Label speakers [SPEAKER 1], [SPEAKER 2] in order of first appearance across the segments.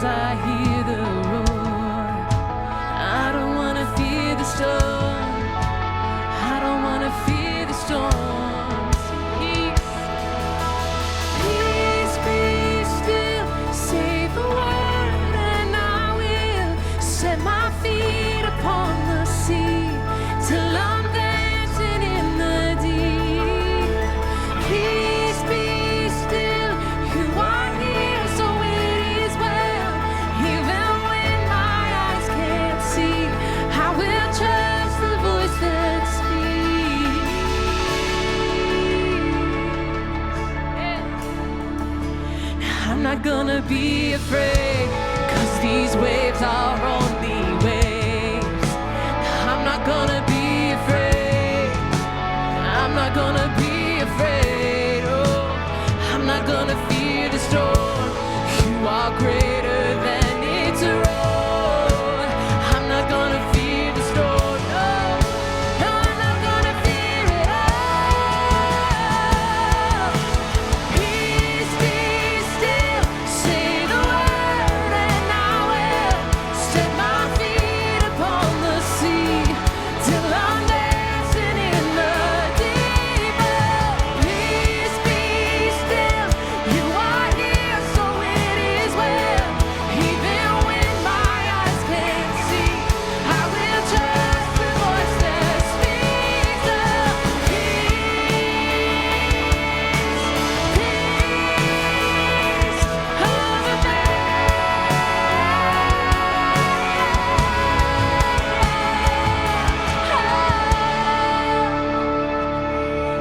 [SPEAKER 1] 'cause I hear the roar. I don't wanna fear the storm. I don't wanna fear the storms. Peace, be still. Say the word and I will set my feet upon the sea till I'm dancing in the deep. Peace, be still. You are here, so it is well. Even when my eyes can't see, I will trust the voice that speaks. I'm not gonna be afraid, 'cause these waves are only waves. I'm not gonna be afraid. I'm not gonna be afraid. Oh, I'm not gonna fear the storm. You are greater than its roar. I'm not gonna fear the storm. No, no, I'm not gonna fear it all. Peace, be still. Say the word and I will set my feet upon the sea till I'm dancing in the deep. Peace, be still. You are here, so it is well. Even when my eyes can't see, I will trust the voice that speaks of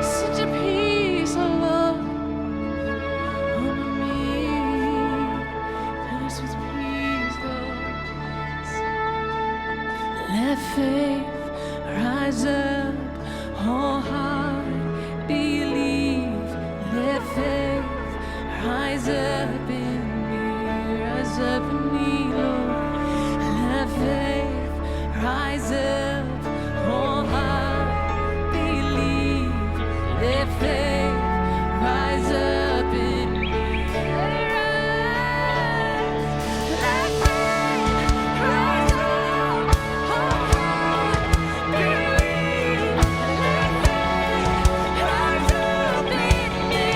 [SPEAKER 1] such a peace of love over me, fills with peace, Lord. Let faith rise up, oh heart, believe. Let faith rise up in me, Lord. Let faith rise up, oh heart, believe. Let faith rise up in me. Let faith rise up, oh heart, believe. Let faith rise up in me.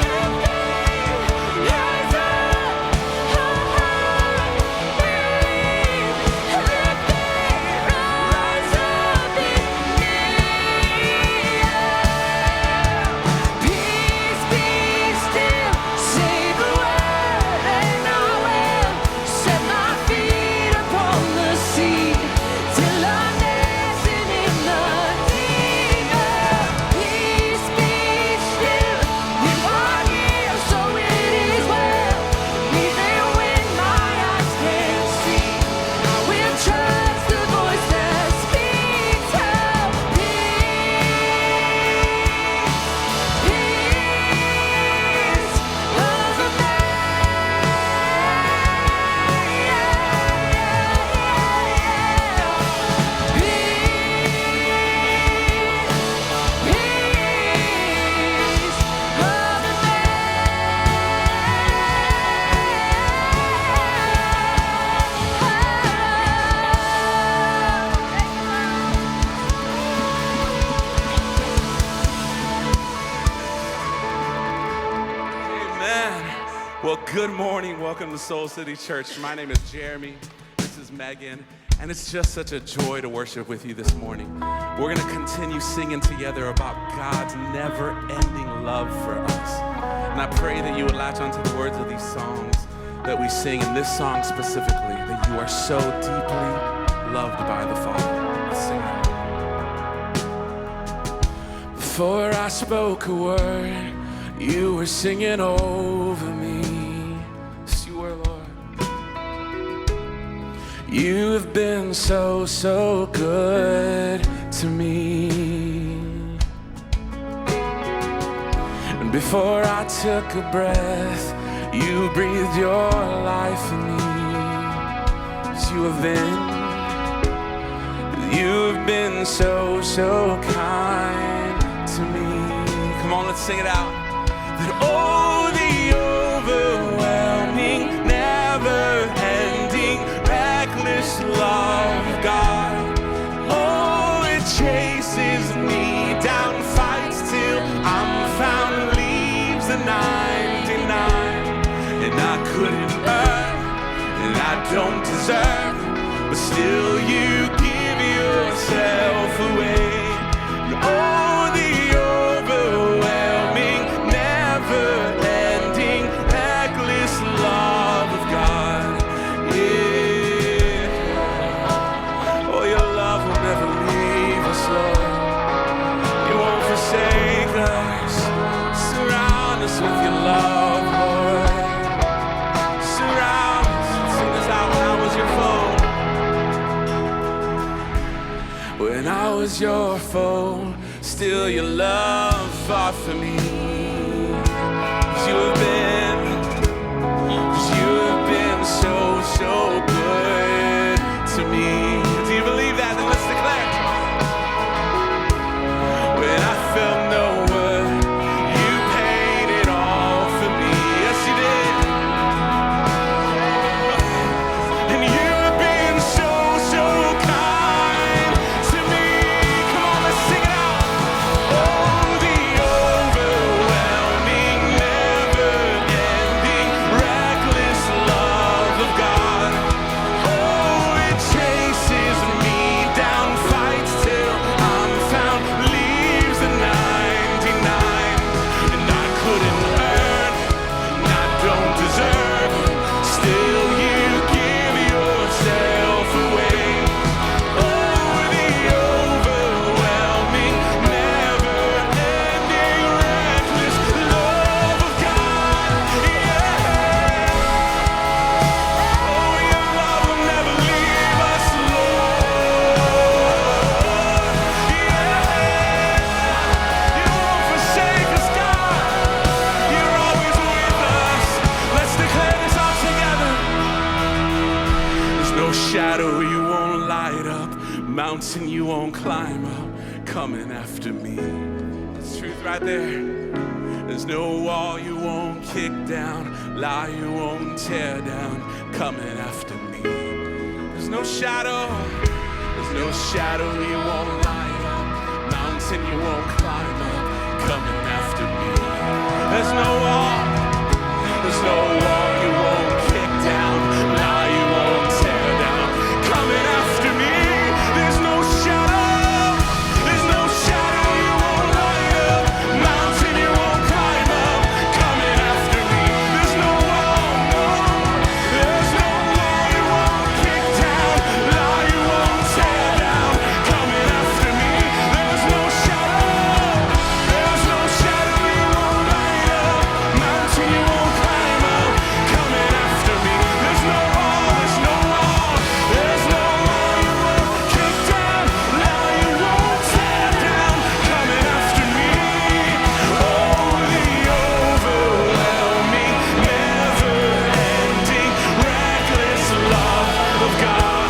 [SPEAKER 1] Let faith rise up, oh heart, believe. Let faith rise up in me. Peace, be still. Say the word and I will set my feet upon the sea till I'm dancing in the deep. Peace, be still. You are here, so it is well. Even when my eyes can't see, I will trust the voice that speaks of peace over me. Peace over
[SPEAKER 2] Amen. Well, good morning. Welcome to Soul City Church. My name is Jeremy. This is Megan. And it's just such a joy to worship with you this morning. We're going to continue singing together about God's never-ending love for us. And I pray that you would latch onto the words of these songs that we sing, and this song specifically, that you are so deeply loved by the Father. Let's sing it. Before I spoke a word, you were singing over me. Yes, you were, Lord. You have been so, so good to me. And before I took a breath, you breathed your life in me. Yes, you've been so, so kind to me. Come on, let's sing it out. That oh, the don't deserve, but still you give yourself away. Oh, the overwhelming, never-ending, reckless love of God. Yeah. Oh, your love will never leave us, Lord. You won't forsake us. Surround us with your love, Lord. Surround us. Sing this out. When I was your foe. When I was your foe, still your love fought for me. 'Cause you have been so good to me. Do you believe that? Then let's declare. When I felt no worth, you paid it all for me. Yes, you did. And you have been so kind to me. Come on, let's sing it out. Oh, the overwhelming, never-ending, reckless love of God. Oh, it chases me down, fights till I'm found, leaves the 99. And I couldn't earn, and I don't deserve, still you give yourself away. Oh, the overwhelming, never-ending, reckless love of God. Yeah. Oh, your love will never leave us, Lord. Yeah. You won't forsake us, God. You're always with us. Let's declare this all together. There's no shadow you won't light up, mountain you won't climb up, coming after me. That's truth right there. There's no wall you won't kick down, lie you won't tear down, coming after me. There's no shadow you won't light up, mountain you won't climb up, coming after me. There's no wall you won't kick down, lie you won't tear down, coming after me. There's no shadow you won't light up, mountain you won't climb up, coming after me. There's no wall you won't kick down, lie you won't tear down, coming after me. There's no shadow you won't light up, mountain you won't climb up, coming after me. There's no wall you won't kick down, lie you won't tear down, coming after me. Oh, the overwhelming, never-ending, reckless love of God.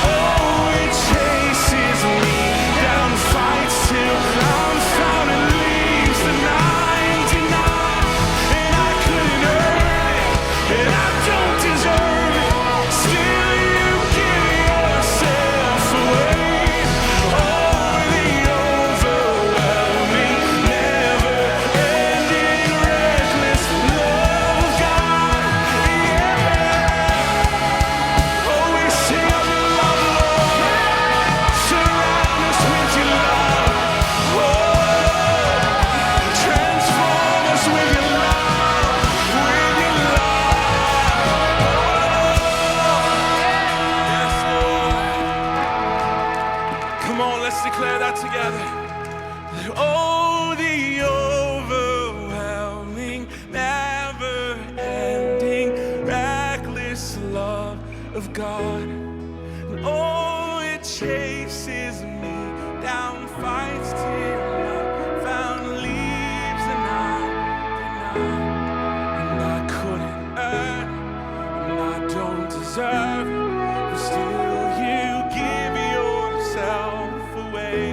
[SPEAKER 2] Oh, it chases me down, fights till I'm found, and leaves the 99. And I couldn't earn it, and I don't deserve it, still you give yourself away. Oh, the overwhelming, never-ending, reckless love of God. Yeah. Oh, we sing of your love, Lord. Surround us with your love. Oh, transform us with your love, with your love. Yes, Lord. Come on, let's declare that together. Oh, the overwhelming, never-ending, reckless love of God. Oh, it chases me down, fights till I'm found, leaves the 99. And I couldn't earn, and I don't deserve, but still you give yourself away.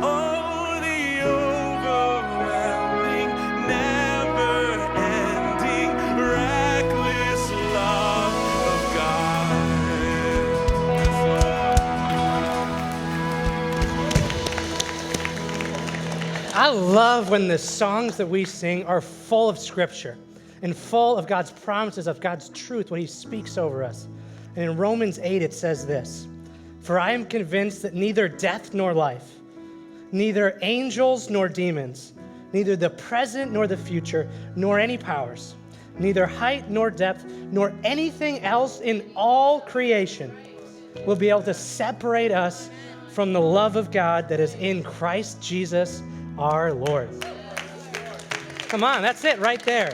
[SPEAKER 2] Oh, the overwhelming, never-ending, reckless love of God.
[SPEAKER 3] I love when the songs that we sing are full of scripture. and full of God's promises, of God's truth, what he speaks over us. And in Romans 8, it says this, "For I am convinced that neither death nor life, neither angels nor demons, neither the present nor the future, nor any powers, neither height nor depth, nor anything else in all creation will be able to separate us from the love of God that is in Christ Jesus our Lord." Come on, that's it right there.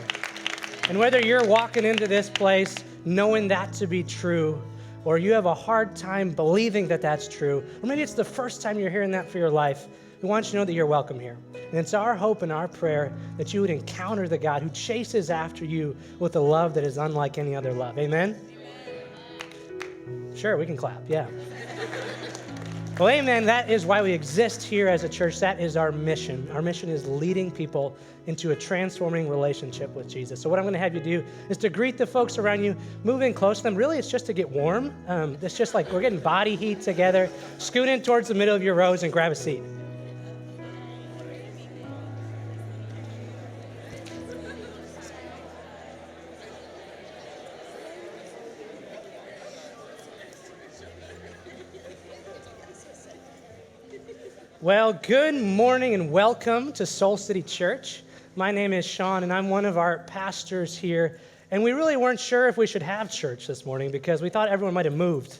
[SPEAKER 3] And whether you're walking into this place knowing that to be true, or you have a hard time believing that that's true, or maybe it's the first time you're hearing that for your life, we want you to know that you're welcome here. And it's our hope and our prayer that you would encounter the God who chases after you with a love that is unlike any other love. Amen? Sure, we can clap, yeah. Well, amen. That is why we exist here as a church. That is our mission. Our mission is leading people into a transforming relationship with Jesus. So what I'm going to have you do is to greet the folks around you, move in close to them. Really, it's just to get warm. It's just like we're getting body heat together. Scoot in towards the middle of your rows and grab a seat. Well, good morning and welcome to Soul City Church. My name is Sean, and I'm one of our pastors here. And we really weren't sure if we should have church this morning because we thought everyone might have moved.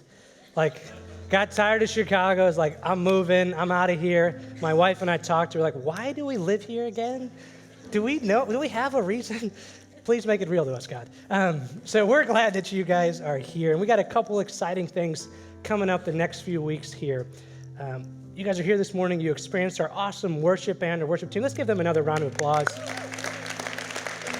[SPEAKER 3] Like, got tired of Chicago. It's like, I'm moving. I'm out of here. My wife and I talked. We're like, why do we live here again? Do we have a reason? Please make it real to us, God. So we're glad that you guys are here. And we got a couple exciting things coming up the next few weeks here. You guys are here this morning. You experienced our awesome worship band, our worship team. Let's give them another round of applause.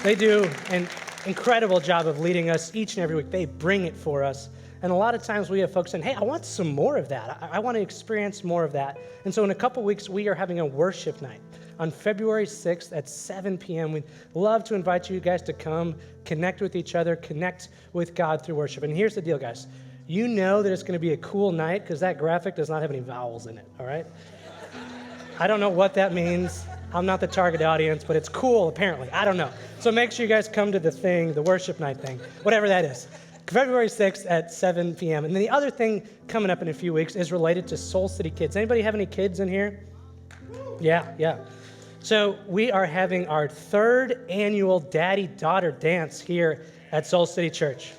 [SPEAKER 3] They do an incredible job of leading us each and every week. They bring it for us. And a lot of times we have folks saying, hey, I want some more of that. I want to experience more of that. And so in a couple weeks, we are having a worship night on February 6th at 7 p.m. We'd love to invite you guys to come, connect with each other, connect with God through worship. And here's the deal, guys. You know that it's going to be a cool night because that graphic does not have any vowels in it, all right? I don't know what that means. I'm not the target audience, but it's cool, apparently. I don't know. So make sure you guys come to the thing, the worship night thing, whatever that is. February 6th at 7 p.m. And then the other thing coming up in a few weeks is related to Soul City Kids. Anybody have any kids in here? Yeah. So we are having our third annual daddy-daughter dance here at Soul City Church.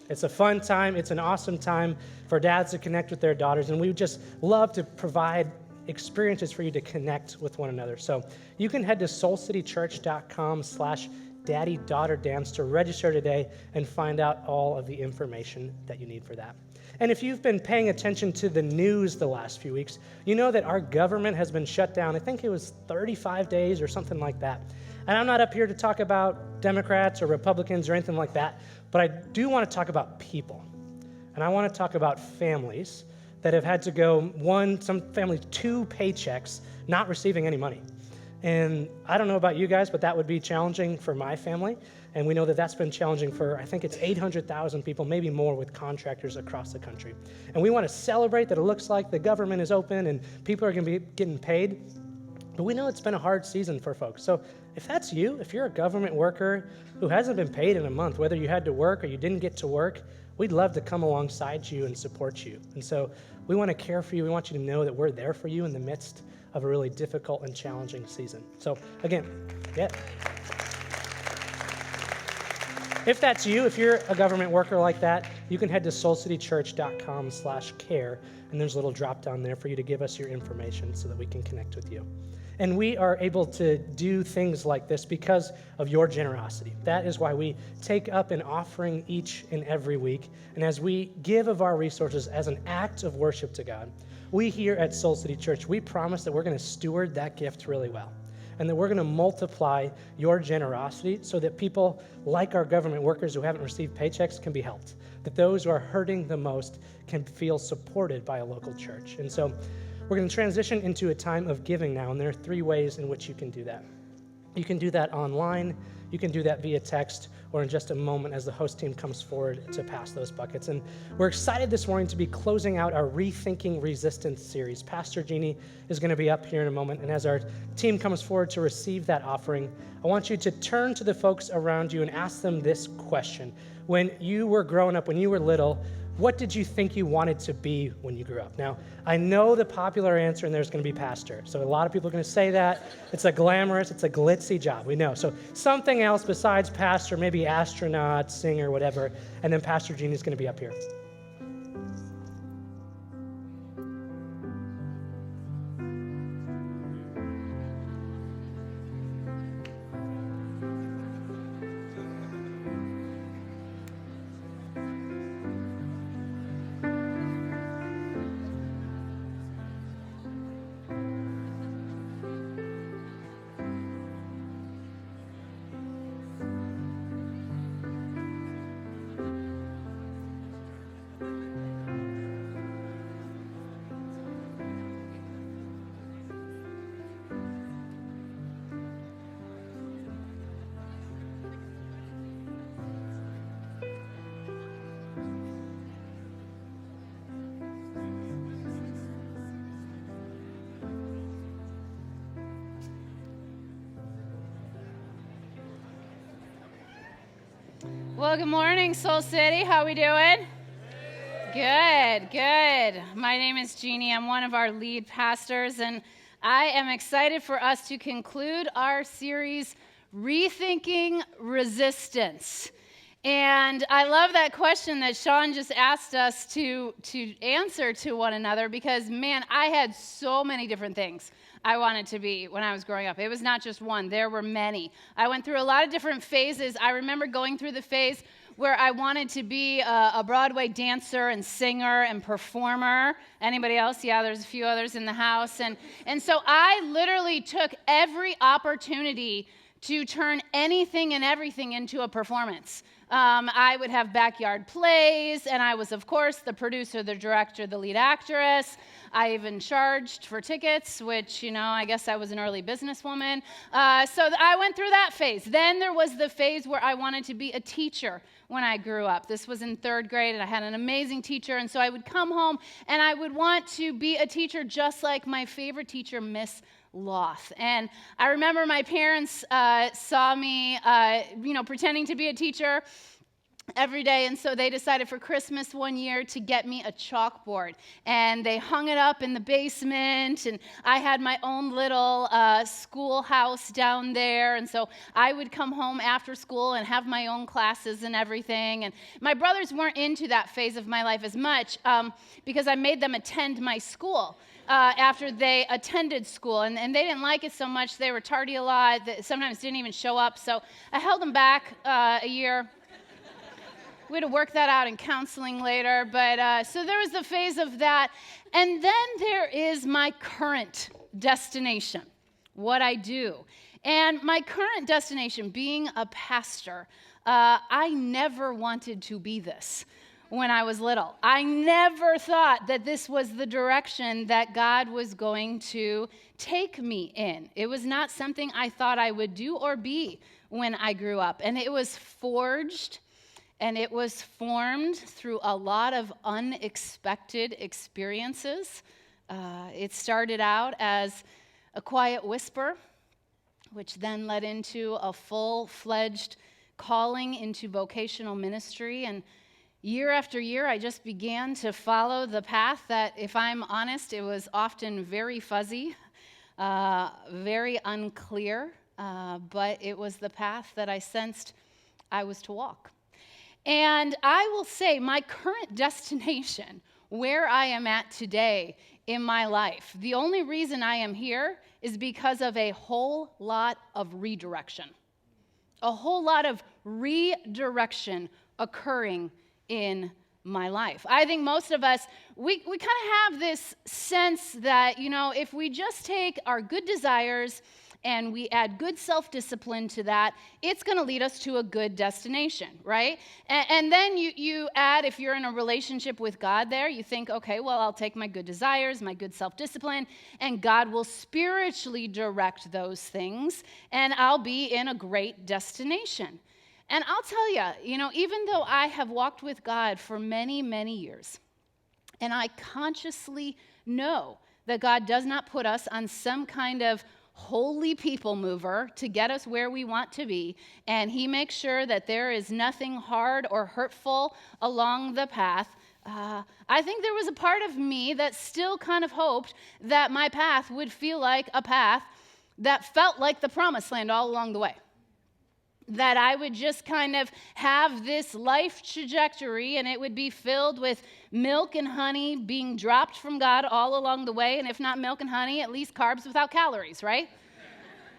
[SPEAKER 3] It's a fun time. It's an awesome time for dads to connect with their daughters, and we would just love to provide experiences for you to connect with one another. So you can head to soulcitychurch.com/daddy-daughter-dance to register today and find out all of the information that you need for that. And if you've been paying attention to the news the last few weeks, you know that our government has been shut down. I think it was 35 days or something like that. And I'm not up here to talk about Democrats or Republicans or anything like that, but I do want to talk about people. And I want to talk about families that have had to go some families 2 paychecks, not receiving any money. And I don't know about you guys, but that would be challenging for my family. And we know that that's been challenging for, I think it's 800,000 people, maybe more, with contractors across the country. And we want to celebrate that it looks like the government is open and people are going to be getting paid. But we know it's been a hard season for folks. So if that's you, if you're a government worker who hasn't been paid in a month, whether you had to work or you didn't get to work, we'd love to come alongside you and support you. And so we want to care for you. We want you to know that we're there for you in the midst of a really difficult and challenging season. So again, yeah. If that's you, if you're a government worker like that, you can head to soulcitychurch.com/care, and there's a little drop down there for you to give us your information so that we can connect with you. And we are able to do things like this because of your generosity. That is why we take up an offering each and every week. And as we give of our resources as an act of worship to God, we here at Soul City Church, we promise that we're going to steward that gift really well. And that we're going to multiply your generosity so that people like our government workers who haven't received paychecks can be helped. That those who are hurting the most can feel supported by a local church. And so we're going to transition into a time of giving now, and there are 3 ways in which you can do that. You can do that online, you can do that via text, or in just a moment as the host team comes forward to pass those buckets. And we're excited this morning to be closing out our Rethinking Resistance series. Pastor Jeanne is going to be up here in a moment, and as our team comes forward to receive that offering, I want you to turn to the folks around you and ask them this question. When you were growing up, when you were little, what did you think you wanted to be when you grew up? Now, I know the popular answer, and there's going to be pastor. So a lot of people are going to say that. It's a glamorous, it's a glitzy job, we know. So something else besides pastor, maybe astronaut, singer, whatever, and then Pastor Jeanne is going to be up here.
[SPEAKER 4] Well, good morning, Soul City. How we doing? Good, good. My name is Jeanne. I'm one of our lead pastors, and I am excited for us to conclude our series, Rethinking Resistance. And I love that question that Sean just asked us to answer to one another because, man, I had so many different things I wanted to be when I was growing up. It was not just one. There were many. I went through a lot of different phases. I remember going through the phase where I wanted to be a Broadway dancer and singer and performer. Anybody else? Yeah, there's a few others in the house. And so I literally took every opportunity to turn anything and everything into a performance. I would have backyard plays, and I was, of course, the producer, the director, the lead actress. I even charged for tickets, which, I guess I was an early businesswoman. So I went through that phase. Then there was the phase where I wanted to be a teacher when I grew up. This was in 3rd grade, and I had an amazing teacher, and so I would come home, and I would want to be a teacher just like my favorite teacher, Miss Loth. And I remember my parents saw me, pretending to be a teacher every day, and so they decided for Christmas one year to get me a chalkboard, and they hung it up in the basement, and I had my own little schoolhouse down there, and so I would come home after school and have my own classes and everything, and my brothers weren't into that phase of my life as much because I made them attend my school. After they attended school, and they didn't like it so much. They were tardy a lot. They sometimes didn't even show up, so I held them back a year. We had to work that out in counseling later, but so there was the phase of that. And then there is my current destination, what I do. And my current destination, being a pastor, I never wanted to be this when I was little. I never thought that this was the direction that God was going to take me in. It was not something I thought I would do or be when I grew up. And it was forged and it was formed through a lot of unexpected experiences. It started out as a quiet whisper, which then led into a full-fledged calling into vocational ministry. And year after year, I just began to follow the path that, if I'm honest, it was often very fuzzy, very unclear, but it was the path that I sensed I was to walk. And I will say my current destination, where I am at today in my life, the only reason I am here is because of a whole lot of redirection. A whole lot of redirection occurring in my life. I think most of us, we kind of have this sense that, if we just take our good desires and we add good self-discipline to that, it's going to lead us to a good destination, right? And then you add, if you're in a relationship with God there, you think, okay, well, I'll take my good desires, my good self-discipline, and God will spiritually direct those things, and I'll be in a great destination. And I'll tell you, even though I have walked with God for many, many years, and I consciously know that God does not put us on some kind of holy people mover to get us where we want to be, and he makes sure that there is nothing hard or hurtful along the path, I think there was a part of me that still kind of hoped that my path would feel like a path that felt like the promised land all along the way. That I would just kind of have this life trajectory, and it would be filled with milk and honey being dropped from God all along the way, and if not milk and honey, at least carbs without calories, right?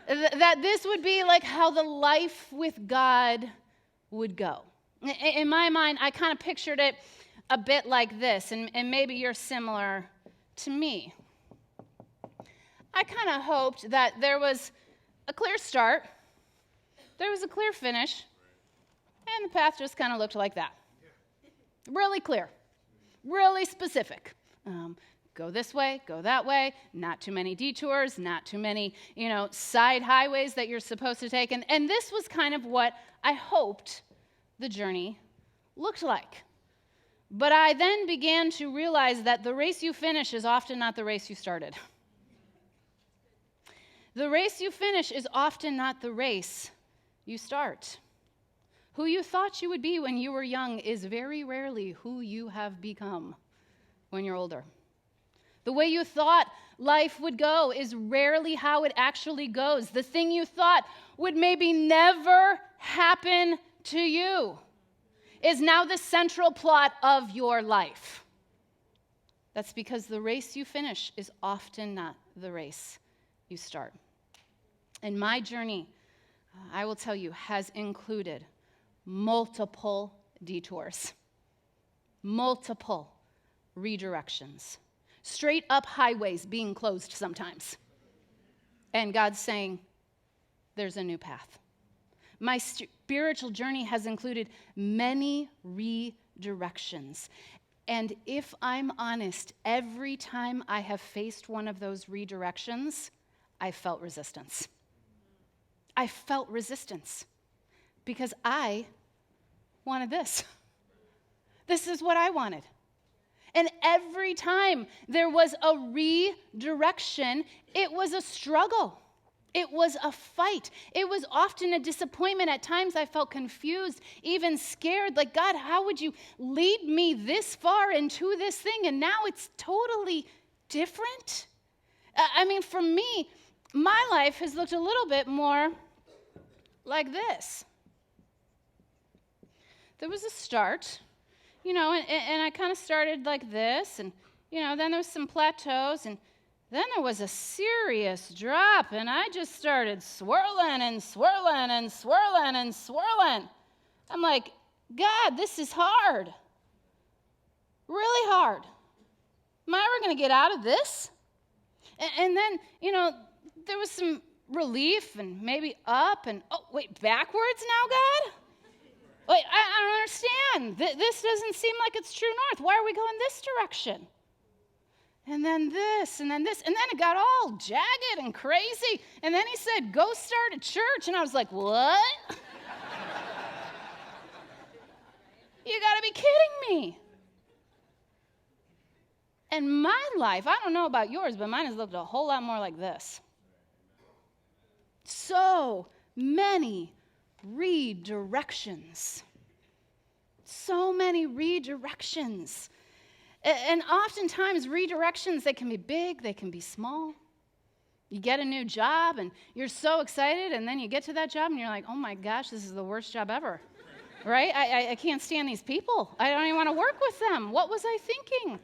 [SPEAKER 4] That this would be like how the life with God would go. In my mind, I kind of pictured it a bit like this, and maybe you're similar to me. I kind of hoped that there was a clear start, there was a clear finish, and the path just kind of looked like that. Really clear, really specific. Go this way, go that way, not too many detours, not too many, side highways that you're supposed to take. And this was kind of what I hoped the journey looked like. But I then began to realize that the race you finish is often not the race you started. The race you finish is often not the race you start. Who you thought you would be when you were young is very rarely who you have become when you're older. The way you thought life would go is rarely how it actually goes. The thing you thought would maybe never happen to you is now the central plot of your life. That's because the race you finish is often not the race you start. And my journey, I will tell you, has included multiple detours, multiple redirections, straight up highways being closed sometimes. And God's saying, there's a new path. My spiritual journey has included many redirections. And if I'm honest, every time I have faced one of those redirections, I felt resistance. I felt resistance because I wanted this. This is what I wanted. And every time there was a redirection, it was a struggle. It was a fight. It was often a disappointment. At times I felt confused, even scared, like, God, how would you lead me this far into this thing? And now it's totally different. For me, my life has looked a little bit more like this. There was a start, and I kind of started like this, and, then there was some plateaus, and then there was a serious drop, and I just started swirling and swirling and swirling and swirling. I'm like, God, this is hard. Really hard. Am I ever going to get out of this? And then, there was some relief and maybe up and, backwards now, God? Wait, I don't understand. This doesn't seem like it's true north. Why are we going this direction? And then this, and then this, and then it got all jagged and crazy. And then he said, go start a church. And I was like, what? You got to be kidding me. And my life, I don't know about yours, but mine has looked a whole lot more like this. So many redirections. So many redirections. And oftentimes redirections, they can be big, they can be small. You get a new job and you're so excited, and then you get to that job and you're like, oh my gosh, this is the worst job ever. Right? I can't stand these people. I don't even want to work with them. What was I thinking?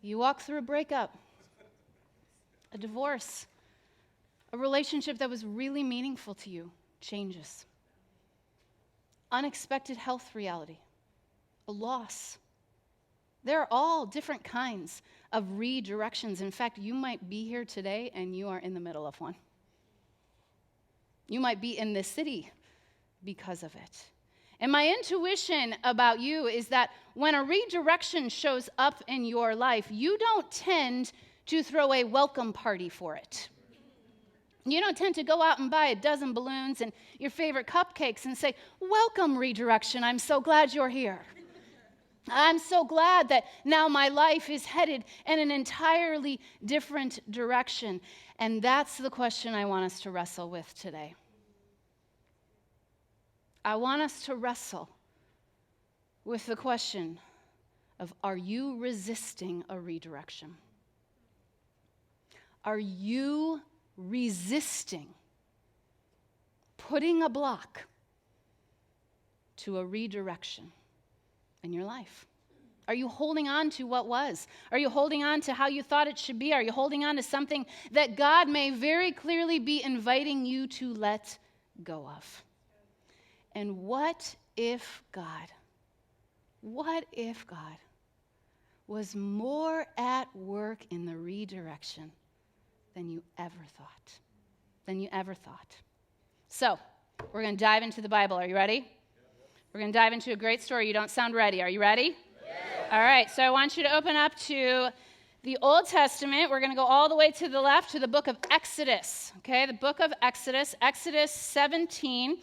[SPEAKER 4] You walk through a breakup, a divorce, a relationship that was really meaningful to you changes. Unexpected health reality. a loss. There are all different kinds of redirections. In fact, you might be here today and you are in the middle of one. You might be in this city because of it. And my intuition about you is that when a redirection shows up in your life, you don't tend to throw a welcome party for it. You don't tend to go out and buy a dozen balloons and your favorite cupcakes and say, "Welcome, redirection, I'm so glad you're here. I'm so glad that now my life is headed in an entirely different direction." And that's the question I want us to wrestle with today. I want us to wrestle with the question of, are you resisting a redirection? Are you resisting putting a block to a redirection in your life? Are you holding on to what was? Are you holding on to how you thought it should be? Are you holding on to something that God may very clearly be inviting you to let go of? And what if God was more at work in the redirection than you ever thought? So, we're going to dive into the Bible. Are you ready? We're going to dive into a great story. You don't sound ready. Are you ready? Yes. All right, so I want you to open up to the Old Testament. We're going to go all the way to the left to the book of Exodus. Okay, the book of Exodus, Exodus 17.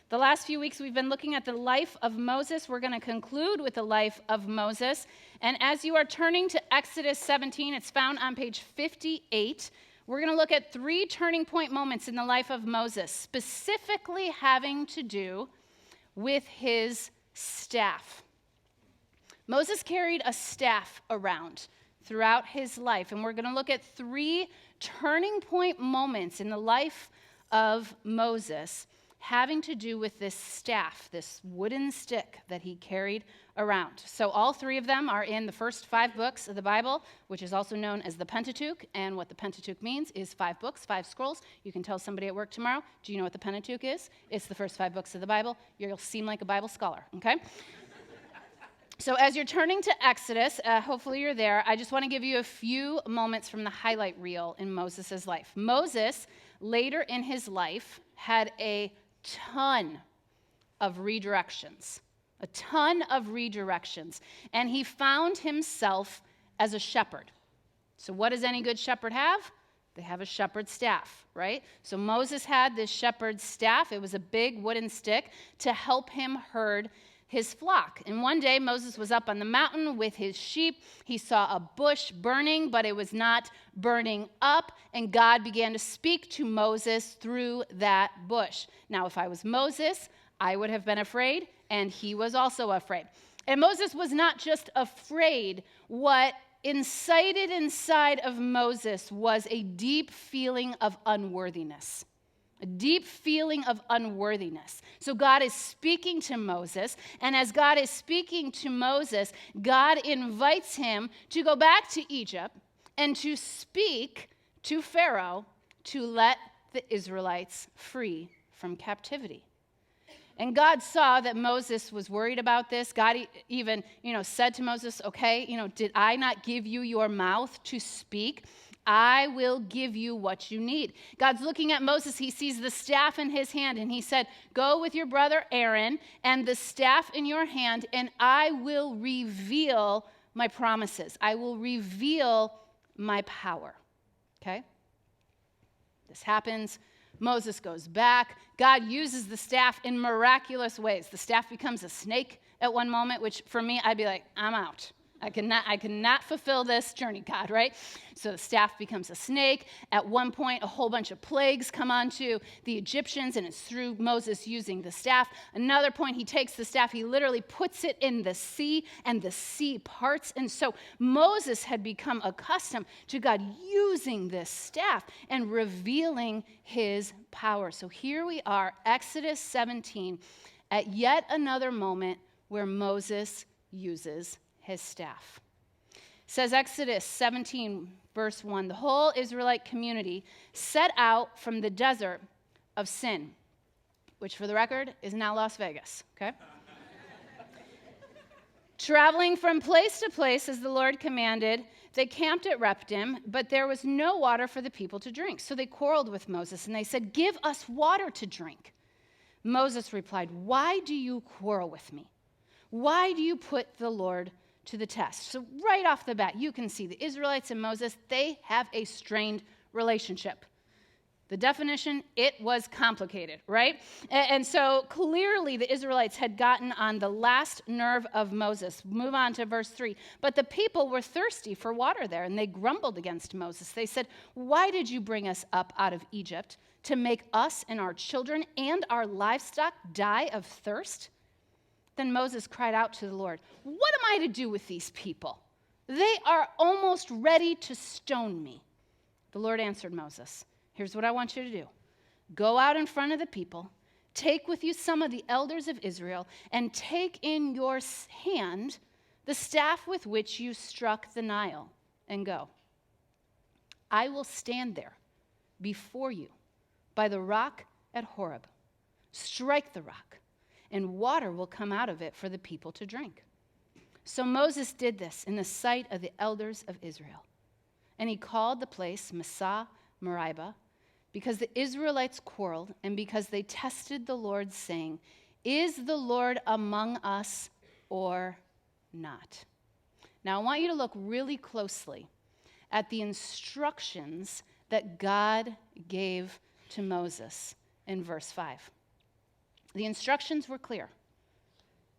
[SPEAKER 4] The last few weeks we've been looking at the life of Moses. We're going to conclude with the life of Moses. And as you are turning to Exodus 17, it's found on page 58. We're going to look at 3 turning point moments in the life of Moses, specifically having to do with his staff. Moses carried a staff around throughout his life, and we're going to look at 3 turning point moments in the life of Moses having to do with this staff, this wooden stick that he carried around. So all 3 of them are in the first 5 books of the Bible, which is also known as the Pentateuch. And what the Pentateuch means is 5 books, 5 scrolls. You can tell somebody at work tomorrow, do you know what the Pentateuch is? It's the first 5 books of the Bible. You'll seem like a Bible scholar, okay? So as you're turning to Exodus, hopefully you're there, I just want to give you a few moments from the highlight reel in Moses' life. Moses, later in his life, had a ton of redirections, and he found himself as a shepherd. So what does any good shepherd have? They have a shepherd's staff, right? So Moses had this shepherd's staff. It was a big wooden stick to help him herd his flock. And one day Moses was up on the mountain with his sheep. He saw a bush burning, but it was not burning up, and God began to speak to Moses through that bush. Now, if I was Moses, I would have been afraid, and he was also afraid. And Moses was not just afraid. What incited inside of Moses was a deep feeling of unworthiness. A deep feeling of unworthiness. So God is speaking to Moses, and as God is speaking to Moses, God invites him to go back to Egypt and to speak to Pharaoh to let the Israelites free from captivity. And God saw that Moses was worried about this. God even, said to Moses, okay, did I not give you your mouth to speak? I will give you what you need. God's looking at Moses. He sees the staff in his hand, and he said, go with your brother Aaron and the staff in your hand, and I will reveal my promises. I will reveal my power. Okay? This happens. Moses goes back. God uses the staff in miraculous ways. The staff becomes a snake at one moment, which for me, I'd be like, I'm out. I cannot fulfill this journey, God, right? So the staff becomes a snake. At one point, a whole bunch of plagues come onto the Egyptians, and it's through Moses using the staff. Another point, he takes the staff, he literally puts it in the sea, and the sea parts. And so Moses had become accustomed to God using this staff and revealing his power. So here we are, Exodus 17, at yet another moment where Moses uses his staff. It says Exodus 17, verse 1, the whole Israelite community set out from the desert of Sin, which for the record is now Las Vegas, okay? Traveling from place to place as the Lord commanded, they camped at Rephidim, but there was no water for the people to drink. So they quarreled with Moses, and they said, "Give us water to drink." Moses replied, "Why do you quarrel with me? Why do you put the Lord to the test?" So right off the bat, you can see the Israelites and Moses, they have a strained relationship. The definition, it was complicated, right? And so clearly the Israelites had gotten on the last nerve of Moses. Move on to verse 3. But the people were thirsty for water there, and they grumbled against Moses. They said, "Why did you bring us up out of Egypt to make us and our children and our livestock die of thirst?" Then Moses cried out to the Lord, "What am I to do with these people? They are almost ready to stone me." The Lord answered Moses, "Here's what I want you to do. Go out in front of the people, take with you some of the elders of Israel, and take in your hand the staff with which you struck the Nile, and go. I will stand there before you by the rock at Horeb. Strike the rock, and water will come out of it for the people to drink." So Moses did this in the sight of the elders of Israel. And he called the place Massah Meribah, because the Israelites quarreled and because they tested the Lord, saying, "Is the Lord among us or not?" Now I want you to look really closely at the instructions that God gave to Moses in verse 5. The instructions were clear.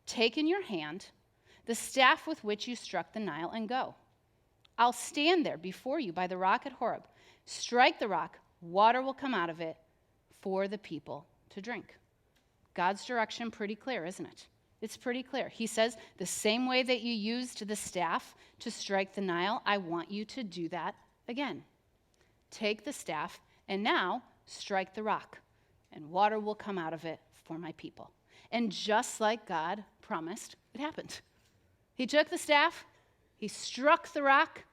[SPEAKER 4] Take in your hand the staff with which you struck the Nile and go. I'll stand there before you by the rock at Horeb. Strike the rock, water will come out of it for the people to drink. God's direction, pretty clear, isn't it? It's pretty clear. He says, the same way that you used the staff to strike the Nile, I want you to do that again. Take the staff and now strike the rock, and water will come out of it for my people. And just like God promised, it happened. He took the staff, he struck the rock,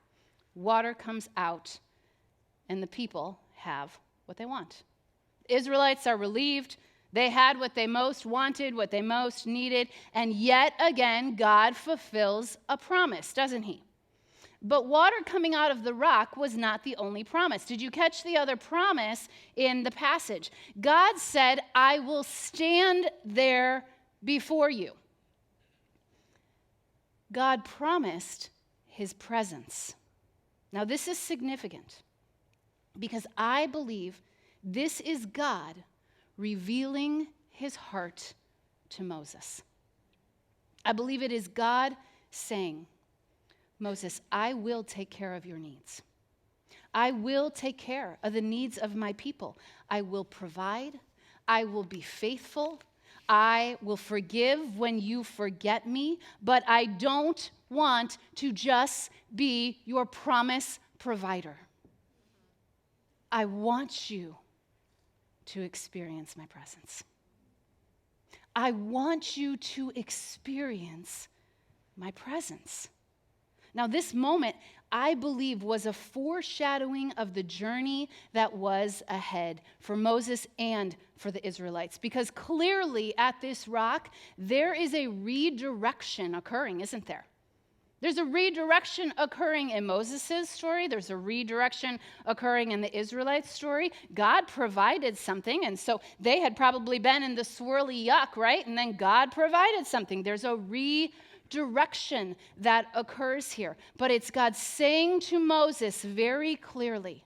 [SPEAKER 4] water comes out, and the people have what they want. Israelites are relieved. They had what they most wanted, what they most needed, and yet again, God fulfills a promise, doesn't he? But water coming out of the rock was not the only promise. Did you catch the other promise in the passage? God said, I will stand there before you. God promised his presence. Now, this is significant because I believe this is God revealing his heart to Moses. I believe it is God saying, Moses, I will take care of your needs. I will take care of the needs of my people. I will provide. I will be faithful. I will forgive when you forget me, but I don't want to just be your promise provider. I want you to experience my presence. I want you to experience my presence. Now, this moment, I believe, was a foreshadowing of the journey that was ahead for Moses and for the Israelites. Because clearly at this rock, there is a redirection occurring, isn't there? There's a redirection occurring in Moses' story. There's a redirection occurring in the Israelites' story. God provided something, and so they had probably been in the swirly yuck, right? And then God provided something. There's a redirection that occurs here. But it's God saying to Moses very clearly,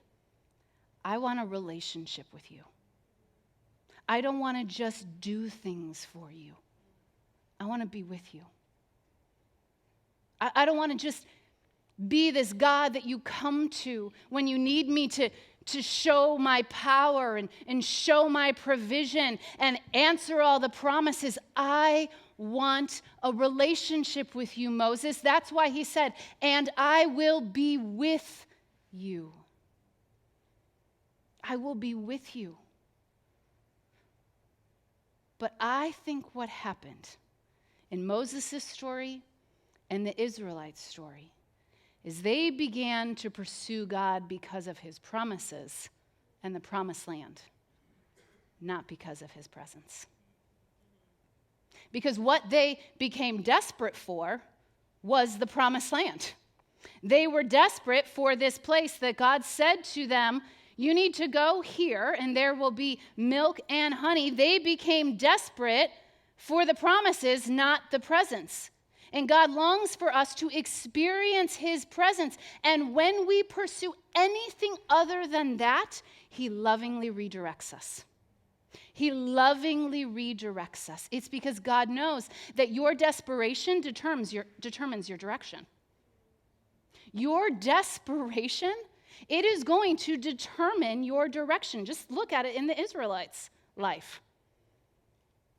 [SPEAKER 4] I want a relationship with you. I don't want to just do things for you. I want to be with you. I don't want to just be this God that you come to when you need me to show my power and show my provision and answer all the promises. I want a relationship with you, Moses. That's why he said, and I will be with you. I will be with you. But I think what happened in Moses' story and the Israelites' story is they began to pursue God because of his promises and the promised land, not because of his presence. Because what they became desperate for was the promised land. They were desperate for this place that God said to them, you need to go here and there will be milk and honey. They became desperate for the promises, not the presence. And God longs for us to experience his presence. And when we pursue anything other than that, he lovingly redirects us. He lovingly redirects us. It's because God knows that your desperation determines your direction. Your desperation, it is going to determine your direction. Just look at it in the Israelites' life.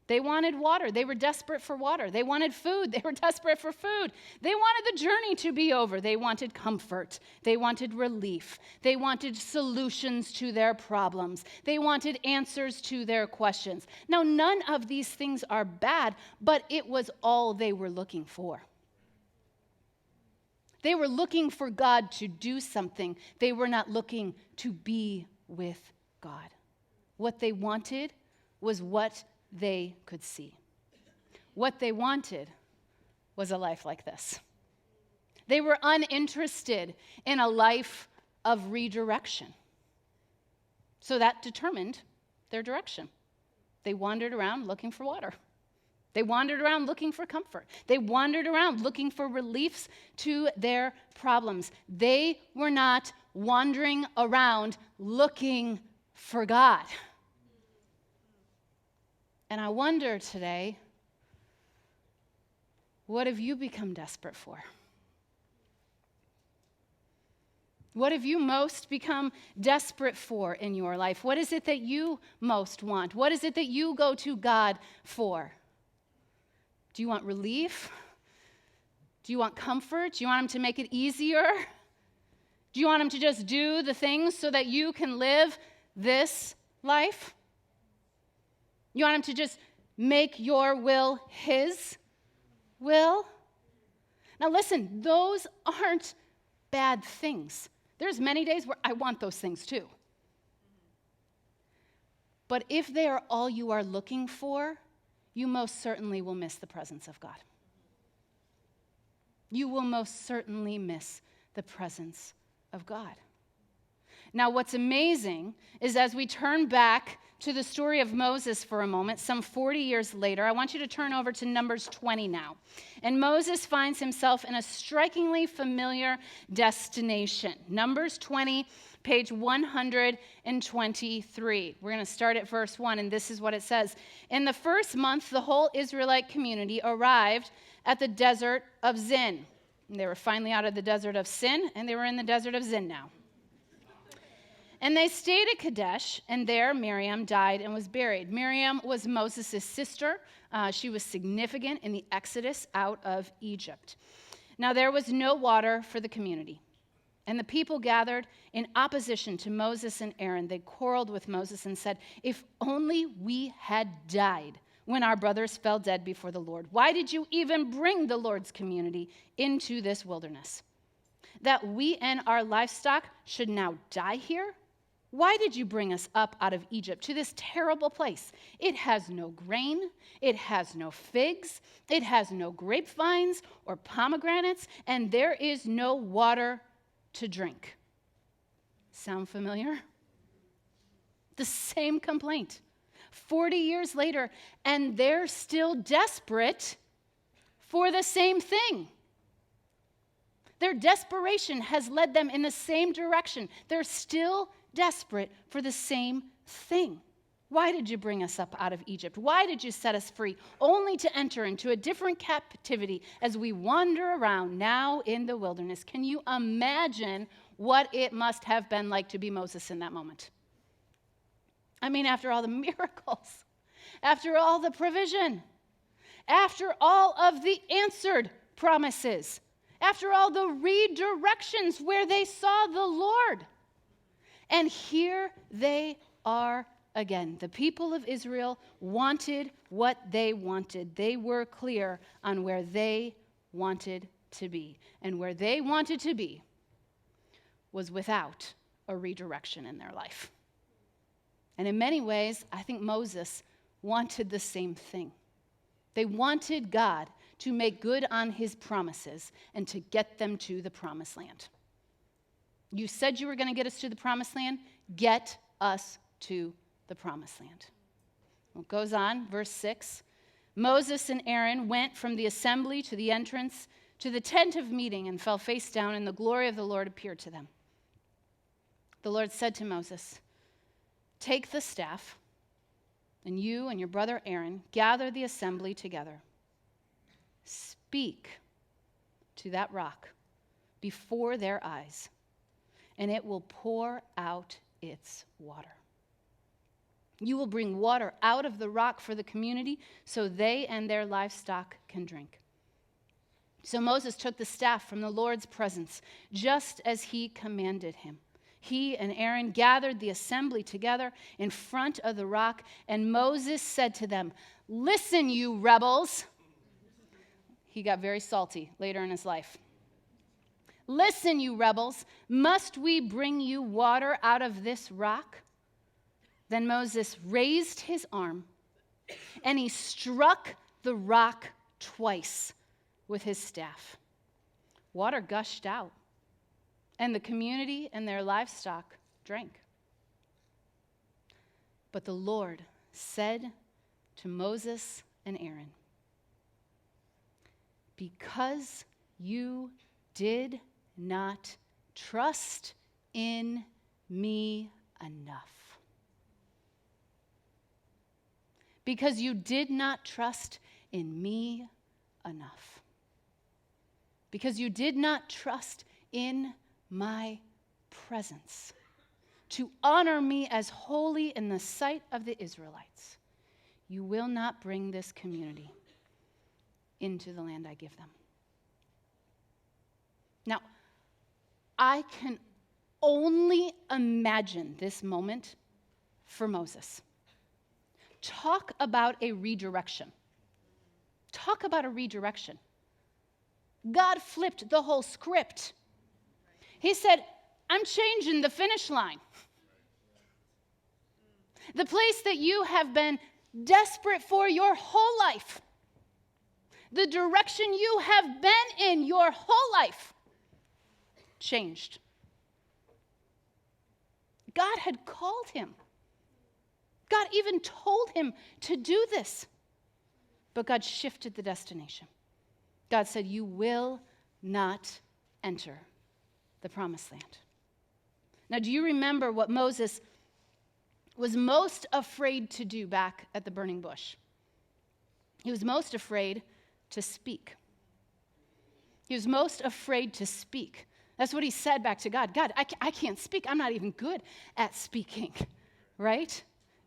[SPEAKER 4] They wanted water. They were desperate for water. They wanted food. They were desperate for food. They wanted the journey to be over. They wanted comfort. They wanted relief. They wanted solutions to their problems. They wanted answers to their questions. Now, none of these things are bad, but it was all they were looking for. They were looking for God to do something. They were not looking to be with God. What they wanted was what they could see. What they wanted was a life like this. They were uninterested in a life of redirection. So that determined their direction. They wandered around looking for water. They wandered around looking for comfort. They wandered around looking for reliefs to their problems. They were not wandering around looking for God. And I wonder today, what have you become desperate for? What have you most become desperate for in your life? What is it that you most want? What is it that you go to God for? Do you want relief? Do you want comfort? Do you want him to make it easier? Do you want him to just do the things so that you can live this life? You want him to just make your will his will? Now listen, those aren't bad things. There's many days where I want those things too. But if they are all you are looking for, you most certainly will miss the presence of God. You will most certainly miss the presence of God. Now, what's amazing is as we turn back to the story of Moses for a moment, some 40 years later, I want you to turn over to Numbers 20 now. And Moses finds himself in a strikingly familiar destination. Numbers 20, page 123. We're going to start at verse 1, and this is what it says. In the first month, the whole Israelite community arrived at the desert of Zin. And they were finally out of the desert of Sin, and they were in the desert of Zin now. And they stayed at Kadesh, and there Miriam died and was buried. Miriam was Moses' sister. She was significant in the exodus out of Egypt. Now there was no water for the community. And the people gathered in opposition to Moses and Aaron. They quarreled with Moses and said, if only we had died when our brothers fell dead before the Lord. Why did you even bring the Lord's community into this wilderness? That we and our livestock should now die here? Why did you bring us up out of Egypt to this terrible place? It has no grain, it has no figs, it has no grapevines or pomegranates, and there is no water to drink. Sound familiar? The same complaint. 40 years later, and they're still desperate for the same thing. Their desperation has led them in the same direction. They're still desperate for the same thing. Why did you bring us up out of Egypt? Why did you set us free, only to enter into a different captivity as we wander around now in the wilderness? Can you imagine what it must have been like to be Moses in that moment? I mean, after all the miracles, after all the provision, after all of the answered promises, after all the redirections where they saw the Lord. And here they are again. The people of Israel wanted what they wanted. They were clear on where they wanted to be. And where they wanted to be was without a redirection in their life. And in many ways, I think Moses wanted the same thing. They wanted God to make good on his promises and to get them to the promised land. You said you were going to get us to the promised land. Get us to the promised land. Well, it goes on, verse 6. Moses and Aaron went from the assembly to the entrance to the tent of meeting and fell face down, and the glory of the Lord appeared to them. The Lord said to Moses, take the staff, and you and your brother Aaron gather the assembly together. Speak to that rock before their eyes, and it will pour out its water. You will bring water out of the rock for the community so they and their livestock can drink. So Moses took the staff from the Lord's presence, just as he commanded him. He and Aaron gathered the assembly together in front of the rock, and Moses said to them, listen, you rebels. He got very salty later in his life. Listen, you rebels, must we bring you water out of this rock? Then Moses raised his arm, and he struck the rock twice with his staff. Water gushed out, and the community and their livestock drank. But the Lord said to Moses and Aaron, because you did not trust in me enough. Because you did not trust in me enough. Because you did not trust in my presence to honor me as holy in the sight of the Israelites, you will not bring this community into the land I give them. Now, I can only imagine this moment for Moses. Talk about a redirection. Talk about a redirection. God flipped the whole script. He said, I'm changing the finish line. The place that you have been desperate for your whole life. The direction you have been in your whole life changed. God had called him. God even told him to do this. But God shifted the destination. God said, you will not enter the promised land. Now, do you remember what Moses was most afraid to do back at the burning bush? He was most afraid to speak. He was most afraid to speak. That's what he said back to God. God, I can't speak. I'm not even good at speaking, right?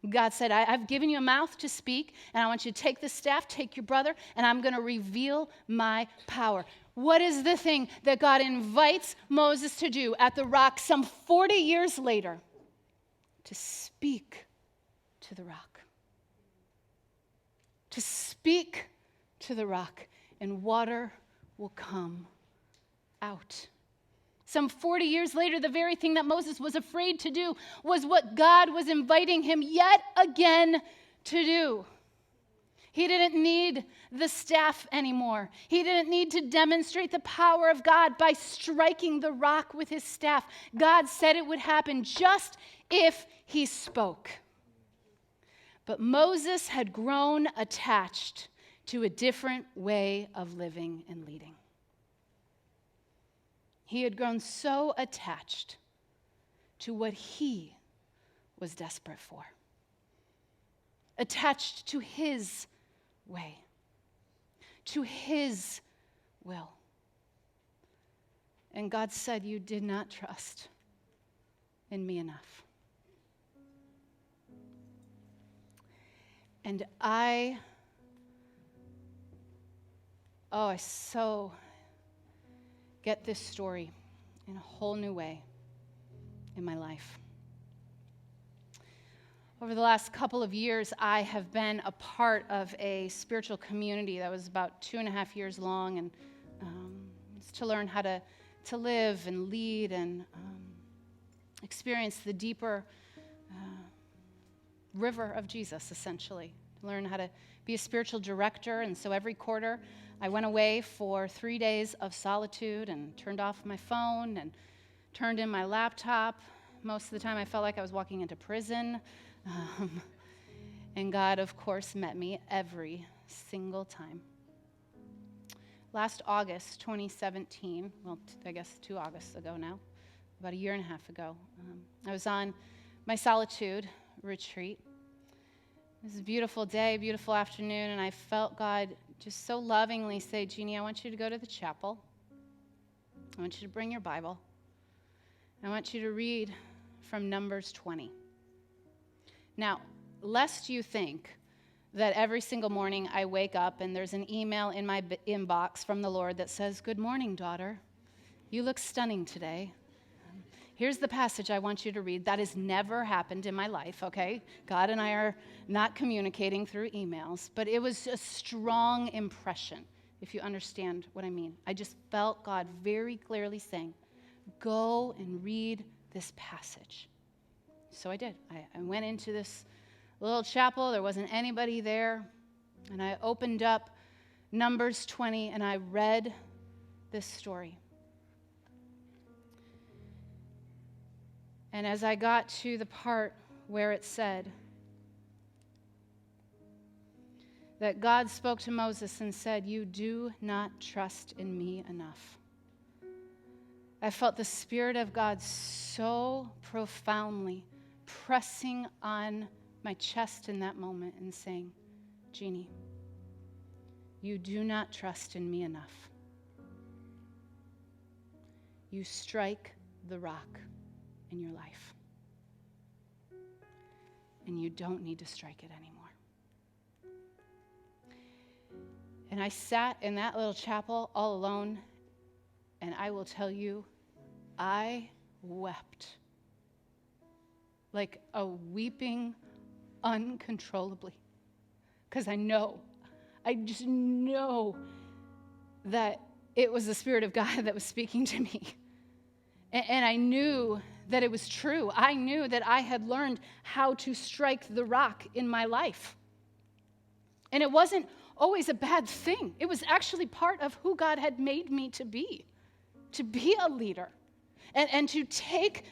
[SPEAKER 4] God said, I've given you a mouth to speak, and I want you to take the staff, take your brother, and I'm going to reveal my power. What is the thing that God invites Moses to do at the rock some 40 years later? To speak to the rock. To speak to the rock, and water will come out. Some 40 years later, the very thing that Moses was afraid to do was what God was inviting him yet again to do. He didn't need the staff anymore. He didn't need to demonstrate the power of God by striking the rock with his staff. God said it would happen just if he spoke. But Moses had grown attached to a different way of living and leading. He had grown so attached to what he was desperate for, attached to his way, to his will. And God said, you did not trust in me enough. And I so get this story in a whole new way in my life. Over the last couple of years, I have been a part of a spiritual community that was about 2.5 years long, and it's to learn how to live and lead and experience the deeper river of Jesus, essentially, to learn how to be a spiritual director. And so every quarter, I went away for 3 days of solitude and turned off my phone and turned in my laptop. Most of the time, I felt like I was walking into prison. And God, of course, met me every single time. Last August 2017, well, I guess 2 Augusts ago now, about a year and a half ago, I was on my solitude retreat. It was a beautiful day, beautiful afternoon, and I felt God just so lovingly say, Jeannie, I want you to go to the chapel. I want you to bring your Bible. I want you to read from Numbers 20. Now, lest you think that every single morning I wake up and there's an email in my inbox from the Lord that says, good morning, daughter. You look stunning today. Here's the passage I want you to read. That has never happened in my life, okay? God and I are not communicating through emails, but it was a strong impression, if you understand what I mean. I just felt God very clearly saying, go and read this passage. So I did. I went into this little chapel. There wasn't anybody there. And I opened up Numbers 20 and I read this story. And as I got to the part where it said that God spoke to Moses and said, you do not trust in me enough, I felt the Spirit of God so profoundly pressing on my chest in that moment and saying, Jeannie, you do not trust in me enough. You strike the rock in your life. And you don't need to strike it anymore. And I sat in that little chapel all alone, and I will tell you, I wept like a weeping uncontrollably. Because I just know that it was the Spirit of God that was speaking to me. And I knew that it was true. I knew that I had learned how to strike the rock in my life. And it wasn't always a bad thing. It was actually part of who God had made me to be a leader, and to take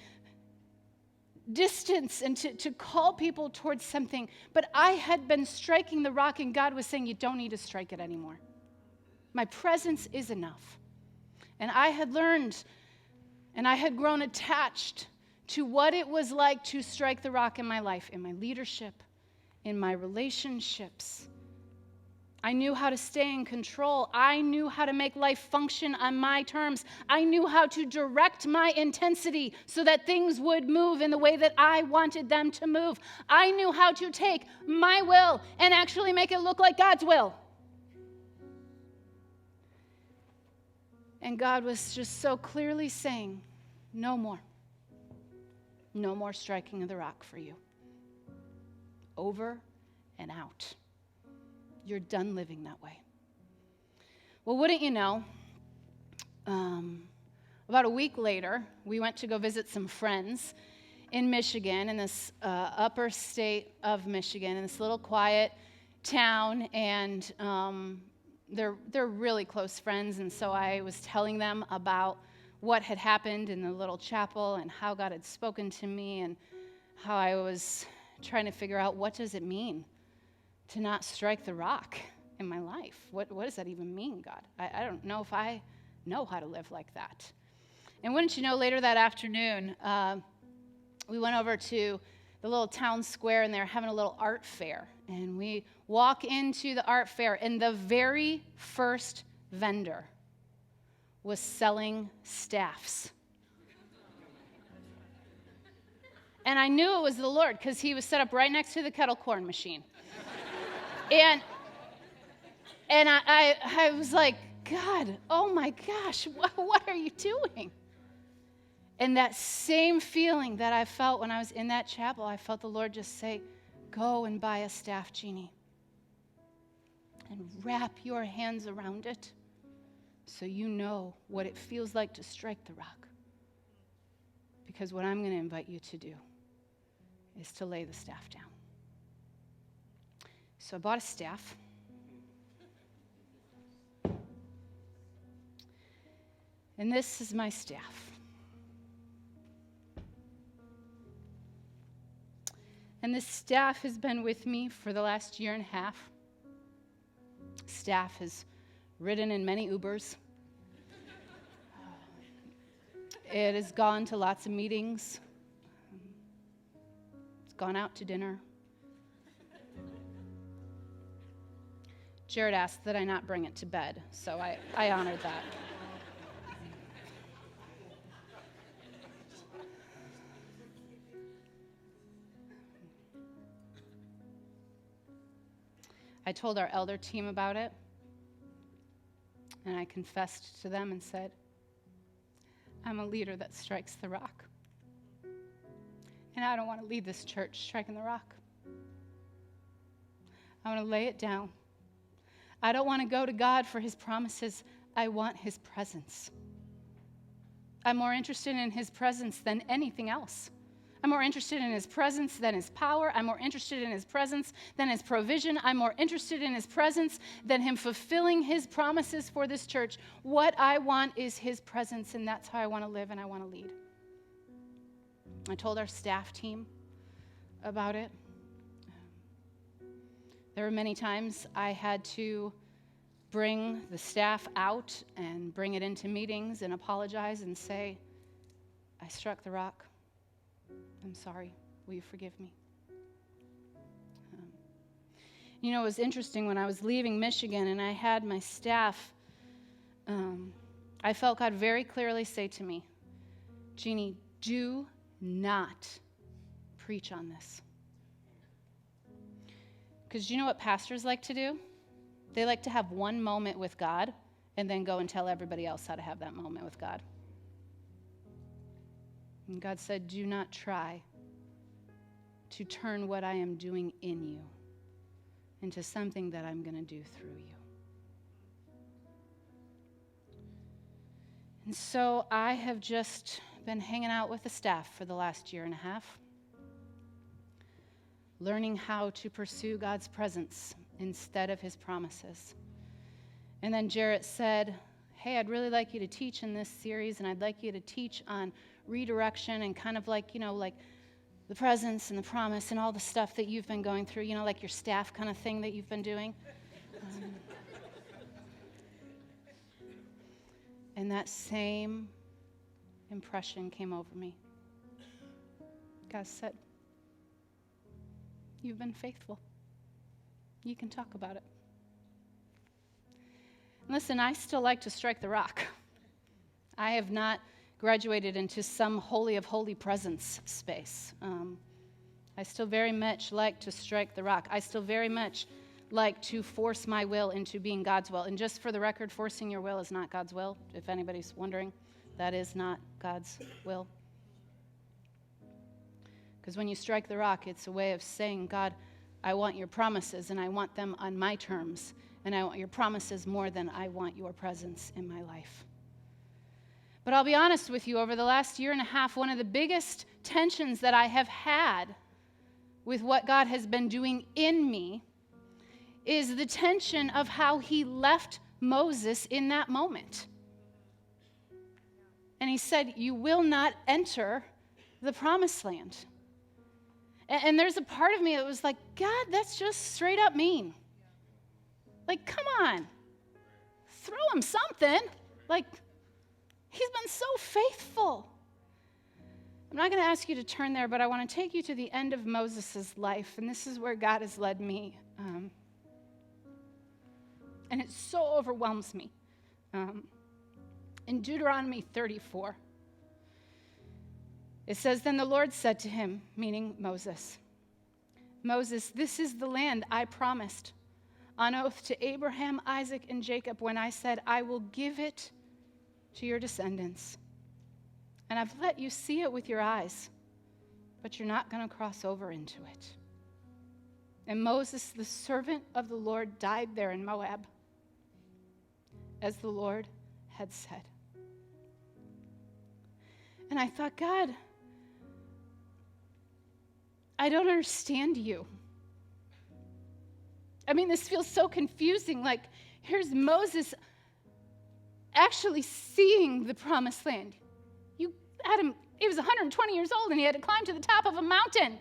[SPEAKER 4] distance and to call people towards something. But I had been striking the rock, and God was saying, you don't need to strike it anymore. My presence is enough. And I had learned, and I had grown attached to what it was like to strike the rock in my life, in my leadership, in my relationships. I knew how to stay in control. I knew how to make life function on my terms. I knew how to direct my intensity so that things would move in the way that I wanted them to move. I knew how to take my will and actually make it look like God's will. And God was just so clearly saying, no more. No more striking of the rock for you. Over and out. You're done living that way. Well, wouldn't you know, about a week later, we went to go visit some friends in Michigan, in this upper state of Michigan, in this little quiet town, and they're really close friends, and so I was telling them about what had happened in the little chapel and how God had spoken to me and how I was trying to figure out, what does it mean to not strike the rock in my life? What does that even mean, God? I don't know if I know how to live like that. And wouldn't you know, later that afternoon, we went over to the little town square, and they were having a little art fair. And we walk into the art fair, and the very first vendor was selling staffs. And I knew it was the Lord, because he was set up right next to the kettle corn machine. And I was like, God, oh my gosh, what are you doing? And that same feeling that I felt when I was in that chapel, I felt the Lord just say, go and buy a staff, Jeannie, and wrap your hands around it so you know what it feels like to strike the rock. Because what I'm going to invite you to do is to lay the staff down. So I bought a staff. And this is my staff. And this staff has been with me for the last year and a half. Staff has ridden in many Ubers. It has gone to lots of meetings. It's gone out to dinner. Jared asked that I not bring it to bed, so I honored that. I told our elder team about it, and I confessed to them and said, I'm a leader that strikes the rock. And I don't want to lead this church striking the rock. I want to lay it down. I don't want to go to God for his promises. I want his presence. I'm more interested in his presence than anything else. I'm more interested in his presence than his power. I'm more interested in his presence than his provision. I'm more interested in his presence than him fulfilling his promises for this church. What I want is his presence, and that's how I want to live and I want to lead. I told our staff team about it. There were many times I had to bring the staff out and bring it into meetings and apologize and say, I struck the rock. I'm sorry. Will you forgive me? It was interesting when I was leaving Michigan and I had my staff, I felt God very clearly say to me, Jeannie, do not preach on this. Because you know what pastors like to do? They like to have one moment with God and then go and tell everybody else how to have that moment with God. And God said, do not try to turn what I am doing in you into something that I'm going to do through you. And so I have just been hanging out with the staff for the last year and a half, learning how to pursue God's presence instead of his promises. And then Jarrett said, hey, I'd really like you to teach in this series, and I'd like you to teach on redirection and kind of like the presence and the promise and all the stuff that you've been going through, like your staff kind of thing that you've been doing. And that same impression came over me. God said, you've been faithful. You can talk about it. Listen, I still like to strike the rock. I have not graduated into some holy of holy presence space. I still very much like to strike the rock. I still very much like to force my will into being God's will. And just for the record, forcing your will is not God's will. If anybody's wondering, that is not God's will. Because when you strike the rock, it's a way of saying, God, I want your promises, and I want them on my terms. And I want your promises more than I want your presence in my life. But I'll be honest with you, over the last year and a half, one of the biggest tensions that I have had with what God has been doing in me is the tension of how he left Moses in that moment. And he said, you will not enter the promised land. And there's a part of me that was like, God, that's just straight up mean. Like, come on. Throw him something. Like, he's been so faithful. I'm not going to ask you to turn there, but I want to take you to the end of Moses' life, and this is where God has led me. And it so overwhelms me. In Deuteronomy 34, it says, then the Lord said to him, meaning Moses, Moses, this is the land I promised on oath to Abraham, Isaac, and Jacob when I said, I will give it to your descendants. And I've let you see it with your eyes, but you're not going to cross over into it. And Moses, the servant of the Lord, died there in Moab, as the Lord had said. And I thought, God, I don't understand you. I mean, this feels so confusing. Like, here's Moses actually seeing the promised land. You had him, he was 120 years old, and he had to climb to the top of a mountain.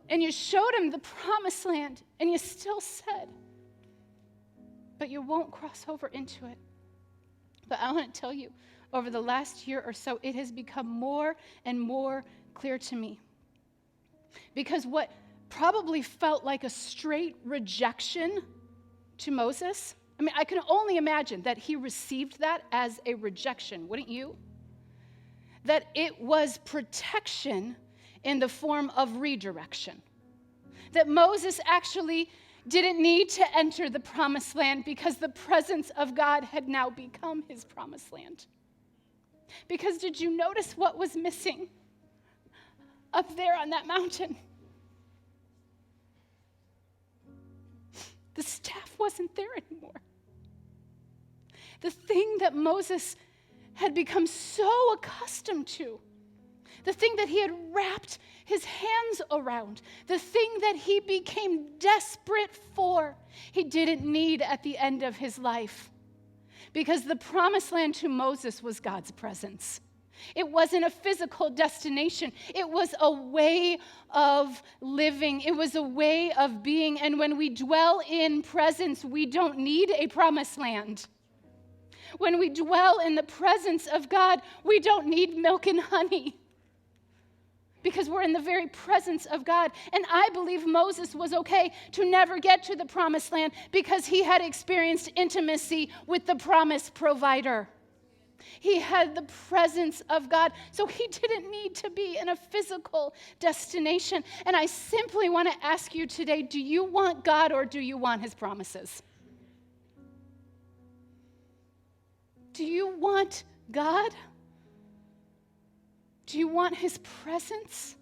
[SPEAKER 4] And you showed him the promised land, and you still said, but you won't cross over into it. But I want to tell you, over the last year or so, it has become more and more clear to me. Because what probably felt like a straight rejection to Moses, I mean, I can only imagine that he received that as a rejection, wouldn't you? That it was protection in the form of redirection. That Moses actually didn't need to enter the promised land because the presence of God had now become his promised land. Because did you notice what was missing up there on that mountain? The staff wasn't there anymore. The thing that Moses had become so accustomed to, the thing that he had wrapped his hands around, the thing that he became desperate for, he didn't need at the end of his life. Because the promised land to Moses was God's presence. It wasn't a physical destination. It was a way of living. It was a way of being. And when we dwell in presence, we don't need a promised land. When we dwell in the presence of God, we don't need milk and honey. Because we're in the very presence of God. And I believe Moses was okay to never get to the promised land because he had experienced intimacy with the promise provider. He had the presence of God, so he didn't need to be in a physical destination. And I simply want to ask you today, do you want God or do you want his promises? Do you want God? Do you want his presence?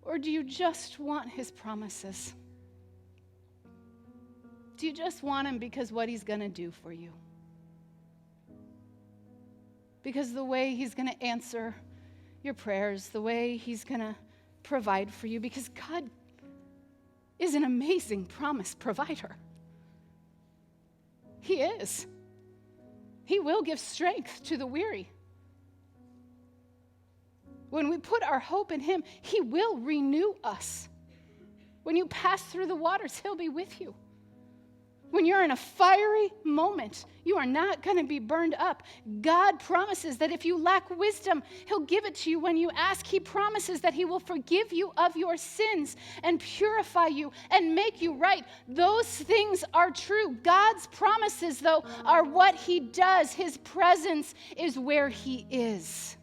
[SPEAKER 4] Or do you just want his promises? Do you just want him because what he's going to do for you? Because the way he's going to answer your prayers, the way he's going to provide for you, because God is an amazing promise provider. He is. He will give strength to the weary. When we put our hope in him, he will renew us. When you pass through the waters, he'll be with you. When you're in a fiery moment, you are not going to be burned up. God promises that if you lack wisdom, he'll give it to you when you ask. He promises that he will forgive you of your sins and purify you and make you right. Those things are true. God's promises, though, are what he does. His presence is where he is.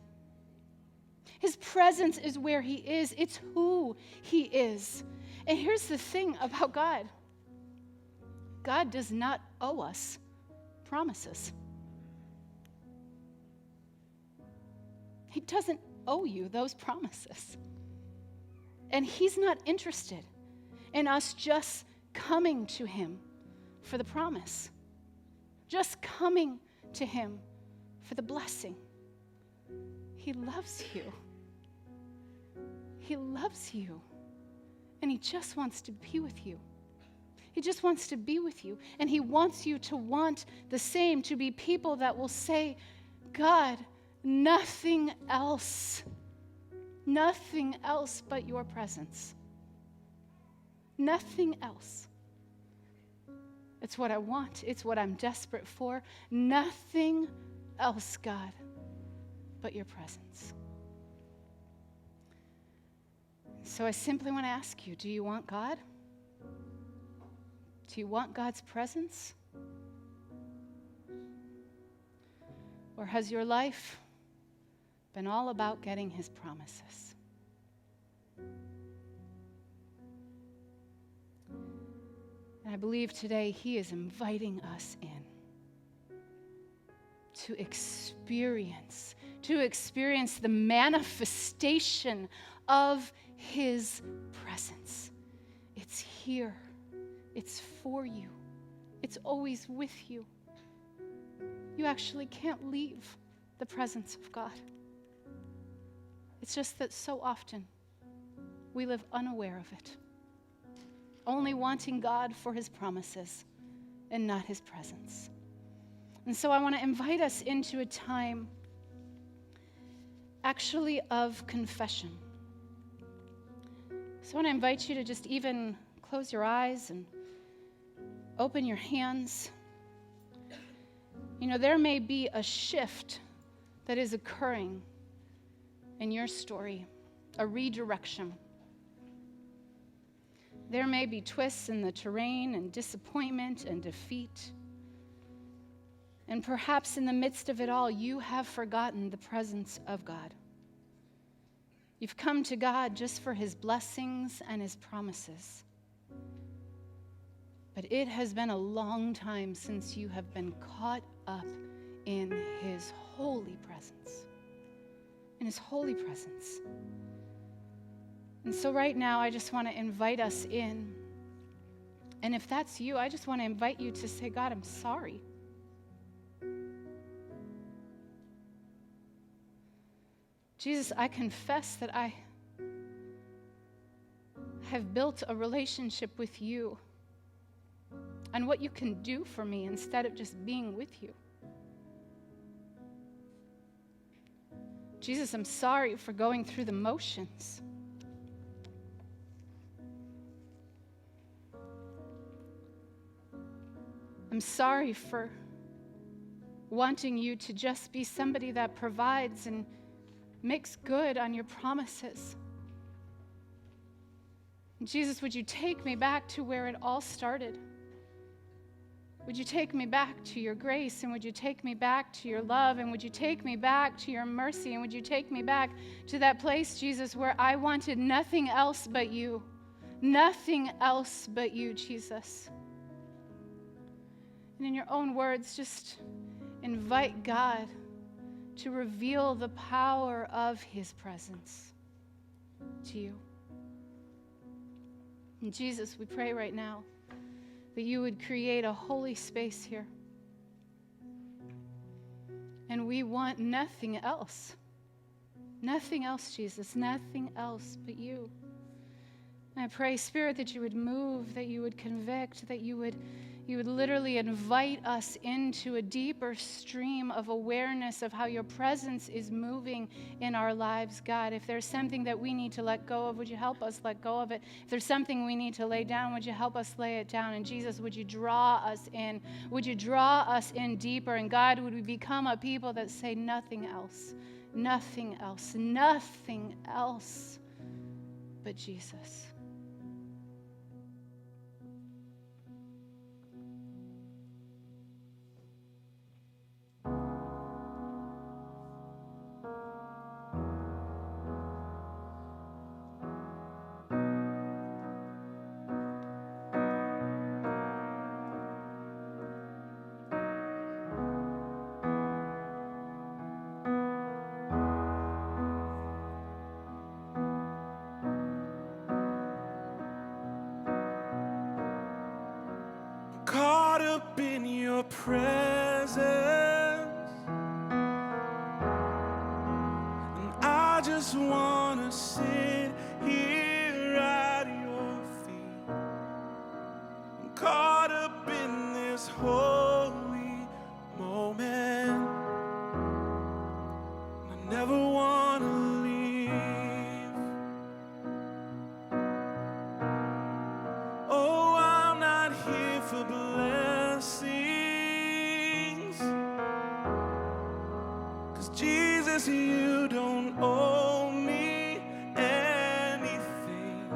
[SPEAKER 4] His presence is where he is. It's who he is. And here's the thing about God. God does not owe us promises. He doesn't owe you those promises. And he's not interested in us just coming to him for the promise, just coming to him for the blessing. He loves you. He loves you. And he just wants to be with you. He just wants to be with you. And he wants you to want the same, to be people that will say, God, nothing else but your presence. Nothing else. It's what I want. It's what I'm desperate for. Nothing else, God, but your presence. So I simply want to ask you, do you want God? Do you want God's presence? Or has your life been all about getting his promises? And I believe today he is inviting us in to experience the manifestation of his presence. It's here. It's for you. It's always with you. You actually can't leave the presence of God. It's just that so often we live unaware of it. only wanting God for his promises and not his presence. And so I want to invite us into a time actually of confession. So I want to invite you to just even close your eyes and open your hands. You know, there may be a shift that is occurring in your story, a redirection. There may be twists in the terrain and disappointment and defeat. And perhaps in the midst of it all, you have forgotten the presence of God. You've come to God just for his blessings and his promises. But it has been a long time since you have been caught up in his holy presence. In his holy presence. And so right now, I just want to invite us in. And if that's you, I just want to invite you to say, God, I'm sorry. Jesus, I confess that I have built a relationship with you and what you can do for me instead of just being with you. Jesus, I'm sorry for going through the motions. I'm sorry for wanting you to just be somebody that provides and makes good on your promises. Jesus, would you take me back to where it all started? Would you take me back to your grace, and would you take me back to your love, and would you take me back to your mercy, and would you take me back to that place, Jesus, where I wanted nothing else but you. Nothing else but you, Jesus. And in your own words, just invite God to reveal the power of his presence to you. And Jesus, we pray right now that you would create a holy space here. And we want nothing else. Nothing else, Jesus, nothing else but you. And I pray, Spirit, that you would move, that you would convict, that you would literally invite us into a deeper stream of awareness of how your presence is moving in our lives, God. If there's something that we need to let go of, would you help us let go of it? If there's something we need to lay down, would you help us lay it down? And Jesus, would you draw us in? Would you draw us in deeper? And God, would we become a people that say nothing else, nothing else, nothing else but Jesus.
[SPEAKER 2] Caught up in your presence, and I just want to sit here at your feet. I'm caught up in this holy moment. I never want to leave. Oh, I'm not here for blessings, 'cause Jesus, you don't owe me anything,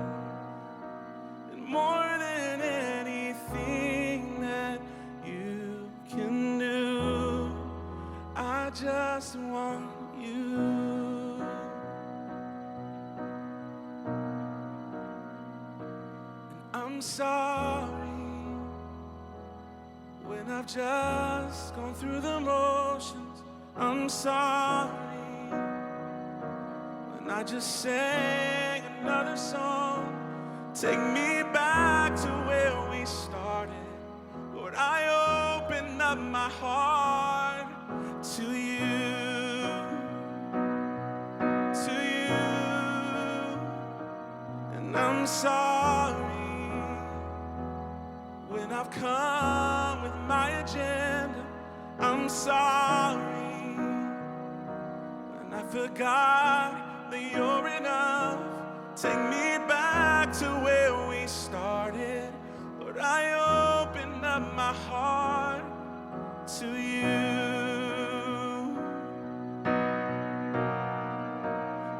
[SPEAKER 2] and more than anything that you can do, I just want you. And I'm sorry when I've just gone through the motions. I'm sorry when I just sang another song. Take me back to where we started. Lord, I open up my heart to you, to you. And I'm sorry when I've come with my agenda. I'm sorry when I forgot that you're enough. Take me back to where we started. Lord, I open up my heart to you.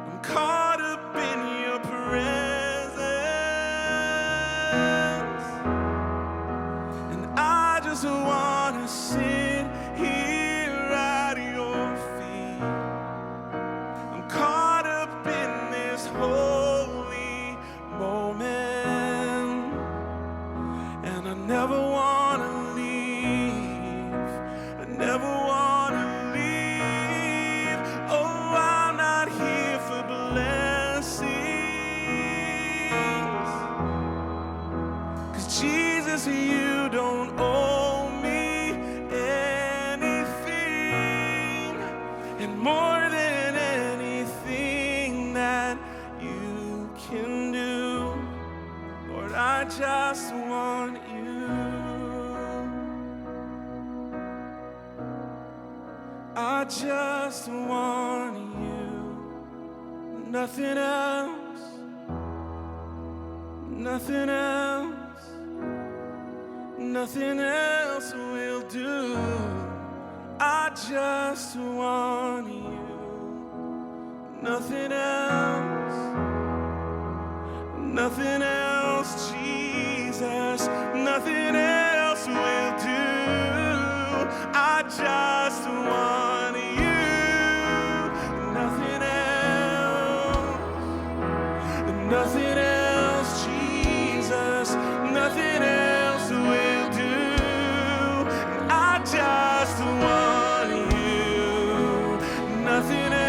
[SPEAKER 2] I'm caught up in your presence, and I just want to sit here at your feet. I'm caught up in this holy moment, and I never want to leave. I never want to leave. Oh, I'm not here for blessings, 'cause Jesus, you don't owe me anything, and more than anything that you can do, Lord, I just want you. I just want you. Nothing else. Nothing else. Nothing else will do. I just want you. Nothing else. Nothing else, Jesus. Nothing else will do. I just want you. Nothing else. Nothing else, Jesus. Nothing else will do. I just want you. Nothing else.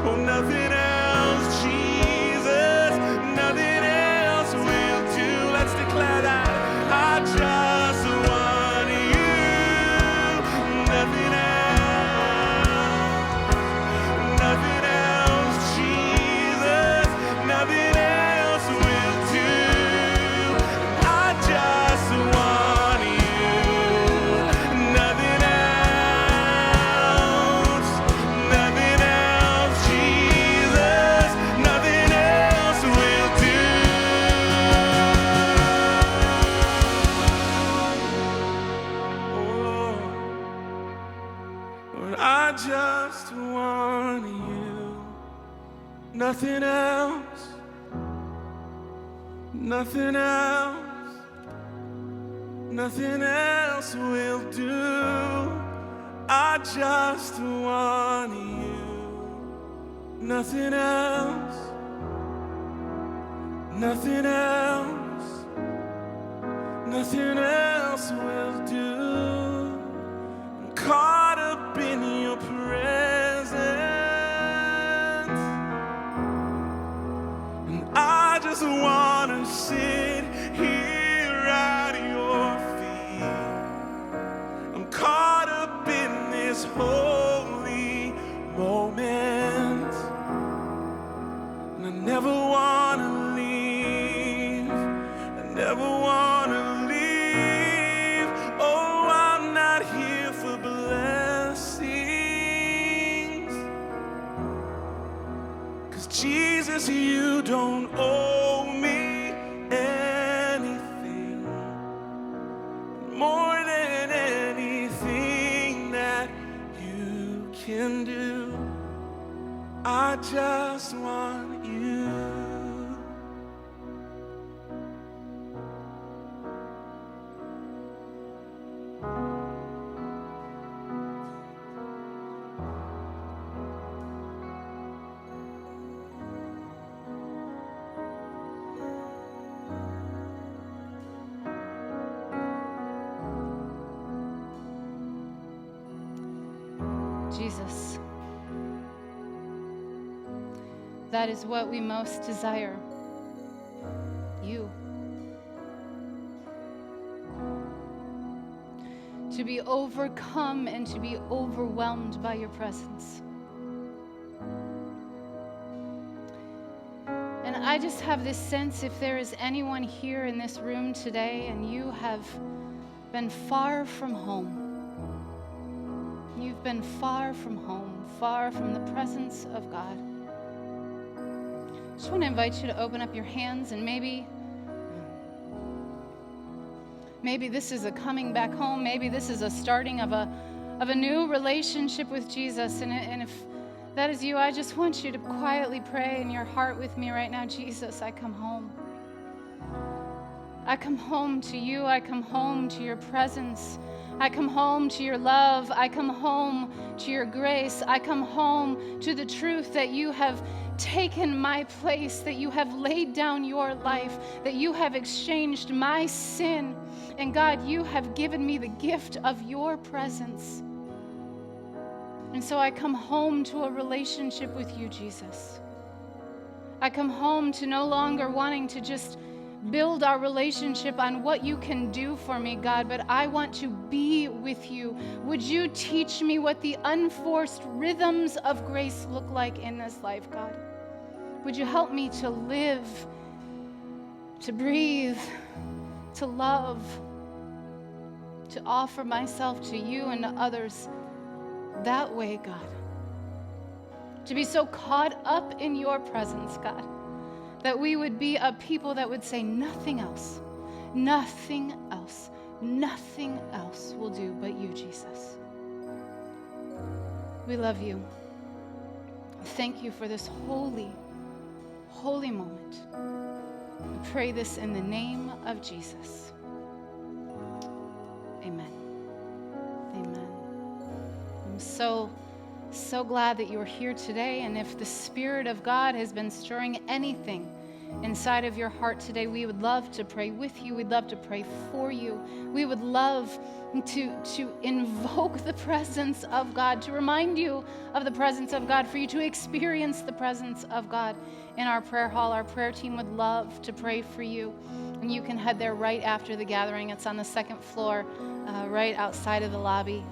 [SPEAKER 2] Oh, nothing else, Jesus. Nothing else will do. Let's declare that. I just want you. Nothing else. Nothing else, Jesus. Nothing else will do. I just want you. Nothing else. Nothing else, Jesus. Nothing else will do. Oh, Lord, I just want you. Nothing else. Nothing else. Nothing else will do. I just want you. Nothing else. Nothing else. Nothing else will do. I'm caught up in your presence, and I just want to sit here at your feet. I'm caught up in this holy moment, and I never want to leave. I never want to leave. Oh, I'm not here for blessings, 'cause Jesus, you don't owe me anything, more than anything that you can do. I just want you.
[SPEAKER 4] Jesus, that is what we most desire. You. To be overcome and to be overwhelmed by your presence. And I just have this sense, if there is anyone here in this room today and you have been far from home, you've been far from home, far from the presence of God, I just want to invite you to open up your hands, and maybe this is a coming back home. Maybe this is a starting of a new relationship with Jesus. And if that is you, I just want you to quietly pray in your heart with me right now. Jesus, I come home. I come home to you. I come home to your presence. I come home to your love. I come home to your grace. I come home to the truth that you have taken my place, that you have laid down your life, that you have exchanged my sin. And God, you have given me the gift of your presence. And so I come home to a relationship with you, Jesus. I come home to no longer wanting to just build our relationship on what you can do for me, God, but I want to be with you. Would you teach me what the unforced rhythms of grace look like in this life, God? Would you help me to live, to breathe, to love, to offer myself to you and to others that way, God? To be so caught up in your presence, God, that we would be a people that would say nothing else, nothing else, nothing else will do but you, Jesus. We love you. Thank you for this holy moment. We pray this in the name of Jesus. Amen. Amen. I'm so glad that you are here today. And if the Spirit of God has been stirring anything inside of your heart today, we would love to pray with you. We'd love to pray for you. We would love to invoke the presence of God, to remind you of the presence of God, for you to experience the presence of God in our prayer hall. Our prayer team would love to pray for you. And you can head there right after the gathering. It's on the second floor, right outside of the lobby.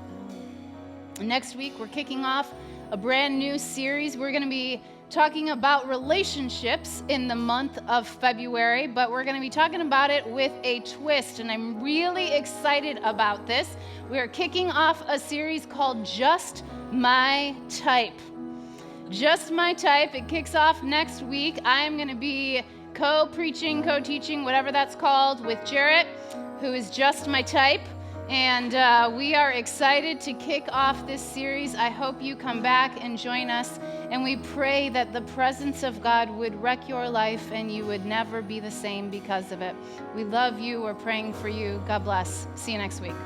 [SPEAKER 4] Next week, we're kicking off a brand new series. We're going to be talking about relationships in the month of February, but we're going to be talking about it with a twist, and I'm really excited about this. We are kicking off a series called Just My Type. Just My Type. It kicks off next week. I am going to be co-preaching, co-teaching, whatever that's called, with Jarrett, who is just my type. And we are excited to kick off this series. I hope you come back and join us. And we pray that the presence of God would wreck your life and you would never be the same because of it. We love you. We're praying for you. God bless. See you next week.